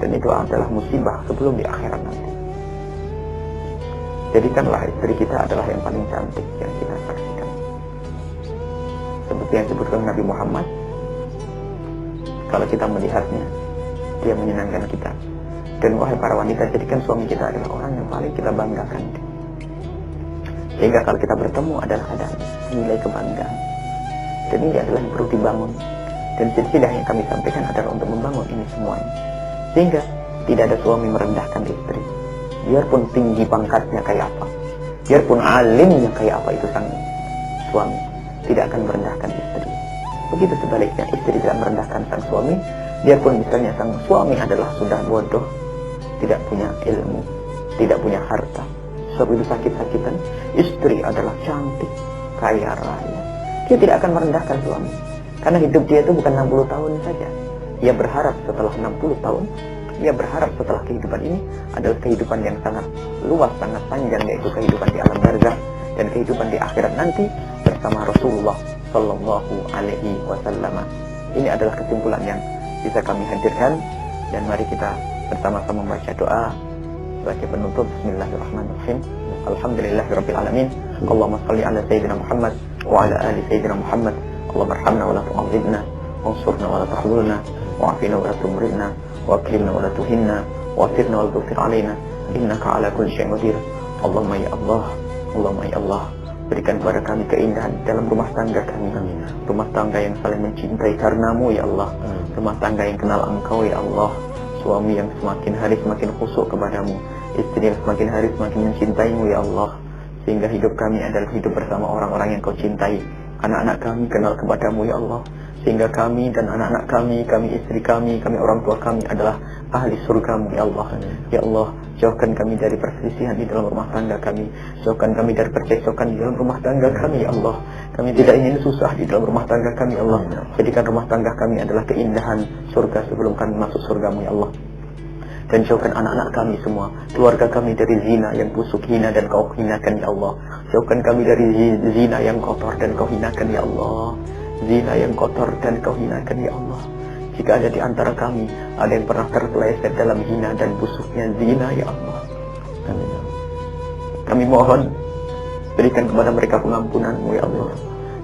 Dan itu adalah musibah sebelum di akhirat nanti. Jadikanlah istri kita adalah yang paling cantik yang kita saksikan. Seperti yang disebutkan Nabi Muhammad, kalau kita melihatnya, dia menyenangkan kita. Dan wahai para wanita, jadikan suami kita adalah orang yang paling kita banggakan. Sehingga kalau kita bertemu adalah ada nilai kebanggaan. Dan ini adalah yang perlu dibangun. Dan silsilah yang kami sampaikan adalah untuk membangun ini semuanya. Sehingga tidak ada suami merendahkan istri. Biarpun tinggi pangkatnya kayak apa, biarpun alimnya kayak apa itu sang suami, tidak akan merendahkan istri. Begitu sebaliknya, istri tidak merendahkan sang suami, biarpun misalnya sang suami adalah sudah bodoh, tidak punya ilmu, tidak punya harta, sebab itu sakit-sakitan, istri adalah cantik, kaya raya, dia tidak akan merendahkan suami. Karena hidup dia itu bukan 60 tahun saja. Dia berharap setelah 60 tahun, dia berharap setelah kehidupan ini adalah kehidupan yang sangat luas, sangat panjang, yaitu kehidupan di alam barzakh dan kehidupan di akhirat nanti bersama Rasulullah Sallallahu Alaihi Wasallam. Ini adalah kesimpulan yang bisa kami hadirkan, dan mari kita bersama-sama membaca doa sebagai penutup. Bismillahirrahmanirrahim. Alhamdulillahirabbil alamin. Allahumma shalli ala sayyidina Muhammad wa ala ali sayyidina Muhammad. Allahumma arhamna wa la tu'adzibna, wansurna wa la tahdhurna, wa'afina wa la tumritna, وأكرمنا ولا تهنا وأثرنا ولا تؤثر علينا إنك على كل شيء قدير. Allahumma ya Allah, Allahumma ya Allah, berikan kepada kami keindahan dalam rumah tangga kami. Rumah tangga yang saling mencintai karenamu ya Allah. Rumah tangga yang kenal Engkau ya Allah. Suami yang semakin hari semakin khusyuk kepadamu, istri yang semakin hari semakin mencintaimu ya Allah. Sehingga hidup kami adalah hidup bersama orang-orang yang Kau cintai. Anak-anak kami kenal kepadamu ya Allah. Sehingga kami dan anak-anak kami istri kami orang tua kami adalah ahli surgamu ya Allah. Ya Allah, jauhkan kami dari perselisihan di dalam rumah tangga kami. Jauhkan kami dari percekcokan di dalam rumah tangga kami ya Allah. Kami tidak ingin susah di dalam rumah tangga kami ya Allah. Jadikan rumah tangga kami adalah keindahan surga sebelum kami masuk surgamu ya Allah. Dan jauhkan anak-anak kami semua, keluarga kami dari zina yang busuk, hina dan Kau hinakan ya Allah. Jauhkan kami dari zina yang kotor dan Kau hinakan ya Allah. Zina yang kotor dan Kau hinakan ya Allah. Jika ada di antara kami ada yang pernah terpeleset dalam hina dan busuknya zina ya Allah, kami mohon berikan kepada mereka pengampunan-Mu ya Allah,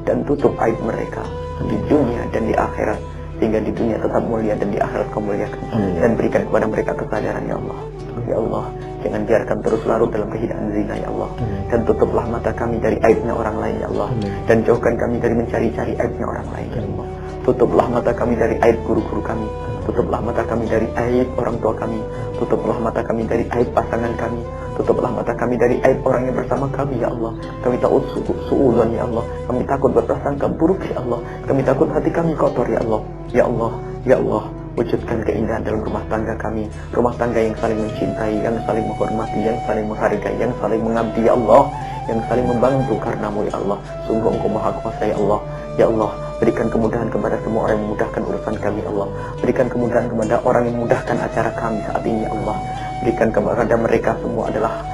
dan tutup aib mereka di dunia dan di akhirat, sehingga di dunia tetap mulia dan di akhirat Kau muliakan. Dan berikan kepada mereka kesadaran ya Allah. Ya Allah, jangan biarkan terus larut dalam kehinaan zina ya Allah. Dan tutuplah mata kami dari aibnya orang lain ya Allah. Dan jauhkan kami dari mencari-cari aibnya orang lain ya Allah. Tutuplah mata kami dari aib guru-guru kami. Tutuplah mata kami dari aib orang tua kami. Tutuplah mata kami dari aib pasangan kami. Tutuplah mata kami dari aib orang yang bersama kami ya Allah. Kami takut suudzon ya Allah. Kami takut berprasangka buruk ya Allah. Kami takut hati kami kotor ya Allah. Ya Allah, ya Allah, wujudkan keindahan dalam rumah tangga kami. Rumah tangga yang saling mencintai, yang saling menghormati, yang saling menghargai, yang saling mengabdi ya Allah, yang saling membantu karenamu ya Allah. Sungguh Engkau Maha Kuasa ya Allah. Ya Allah, berikan kemudahan kepada semua orang yang memudahkan urusan kami Allah. Berikan kemudahan kepada orang yang memudahkan acara kami saat ini ya Allah. Berikan kepada mereka semua adalah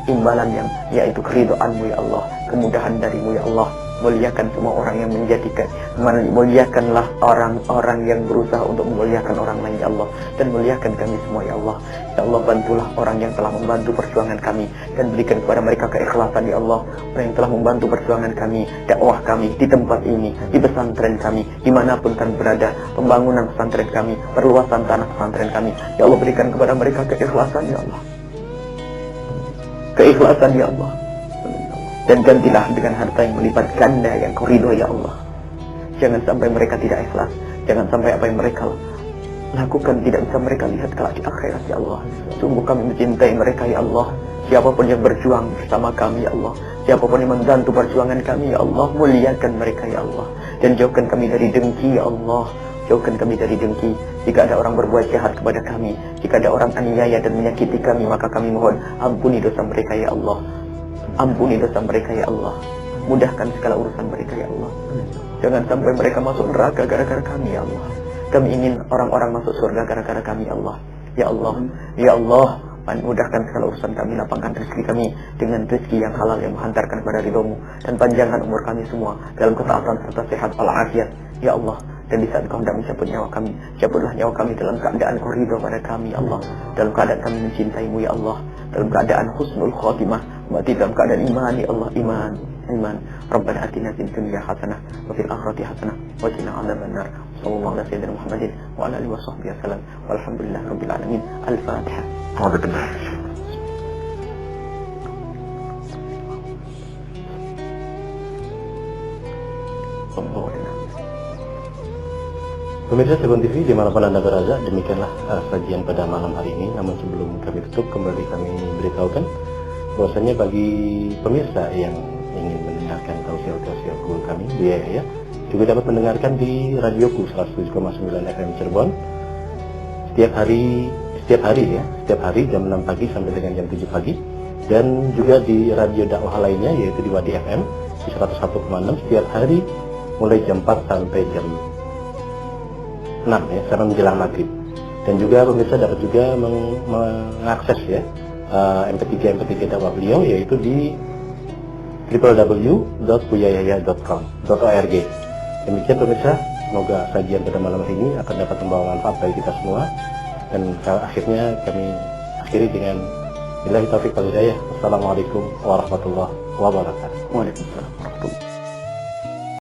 imbalan yang yaitu keridhaan-Mu ya Allah, kemudahan dari-Mu ya Allah. Muliakan semua orang yang menjadikan, muliakanlah orang-orang yang berusaha untuk memuliakan orang lain ya Allah, dan muliakan kami semua ya Allah. Ya Allah, bantulah orang yang telah membantu perjuangan kami, dan berikan kepada mereka keikhlasan ya Allah. Orang yang telah membantu perjuangan kami, dakwah kami di tempat ini, di pesantren kami, dimanapun kami berada, pembangunan pesantren kami, perluasan tanah pesantren kami. Ya Allah, berikan kepada mereka keikhlasan ya Allah, keikhlasan ya Allah. Dan gantilah dengan harta yang melipat ganda yang Kau ridho ya Allah. Jangan sampai mereka tidak ikhlas. Jangan sampai apa yang mereka lakukan tidak bisa mereka lihat kelak di akhirat ya Allah. Sungguh kami mencintai mereka ya Allah. Siapapun yang berjuang bersama kami ya Allah, siapapun yang membantu perjuangan kami ya Allah, muliakan mereka ya Allah. Dan jauhkan kami dari dengki ya Allah. Jauhkan kami dari dengki. Jika ada orang berbuat jahat kepada kami, jika ada orang aniaya dan menyakiti kami, maka kami mohon ampuni dosa mereka ya Allah. Ampuni dosa mereka ya Allah. Mudahkan segala urusan mereka ya Allah. Jangan sampai mereka masuk neraka gara-gara kami ya Allah. Kami ingin orang-orang masuk surga gara-gara kami ya Allah. Ya Allah, ya Allah, mudahkan segala urusan kami, lapangkan rezeki kami dengan rezeki yang halal yang menghantarkan kepada ridho-Mu, dan panjangkan umur kami semua dalam ketaatan serta sehat walafiat ya Allah. Dan di saat Kau hendak mencabut nyawa kami, cabutlah nyawa kami dalam keadaan Kau ridho pada kami ya Allah, dalam keadaan kami mencintai-Mu ya Allah, dalam keadaan husnul khotimah, mati dalam keadaan iman ya Allah. Iman. Rabbana atina fid dunya hasanah wa fil akhirati hasanah wa qina adzabannar. Sallallahu alaihi wasallam Muhammadin wa ala alihi washabbihi wasallam. Walhamdulillahi rabbil alamin. Al-Fatihah. Pemirsa Tribun TV dimanapun Anda berada, demikianlah sajian pada malam hari ini. Namun sebelum kami tutup, kembali kami beritahukan bahwasanya bagi pemirsa yang ingin mendengarkan tausiah guru kami di ya, juga dapat mendengarkan di radioku 107,9 FM Cirebon setiap hari jam 6 pagi sampai dengan jam 7 pagi, dan juga di radio dakwah lainnya yaitu di Wadi FM di 101,6 setiap hari mulai jam 4 sampai jam 6 ya, sampai menjelang maghrib. Dan juga pemirsa dapat juga mengakses ya MP3 dakwah beliau yaitu di www.buyayaya.org. Demikian pemirsa, semoga sajian pada malam hari ini akan dapat membawa manfaat bagi kita semua. Dan akhirnya kami akhiri dengan billahi taufiq wal hidayah. Wassalamualaikum warahmatullahi wabarakatuh. Waalaikumsalam.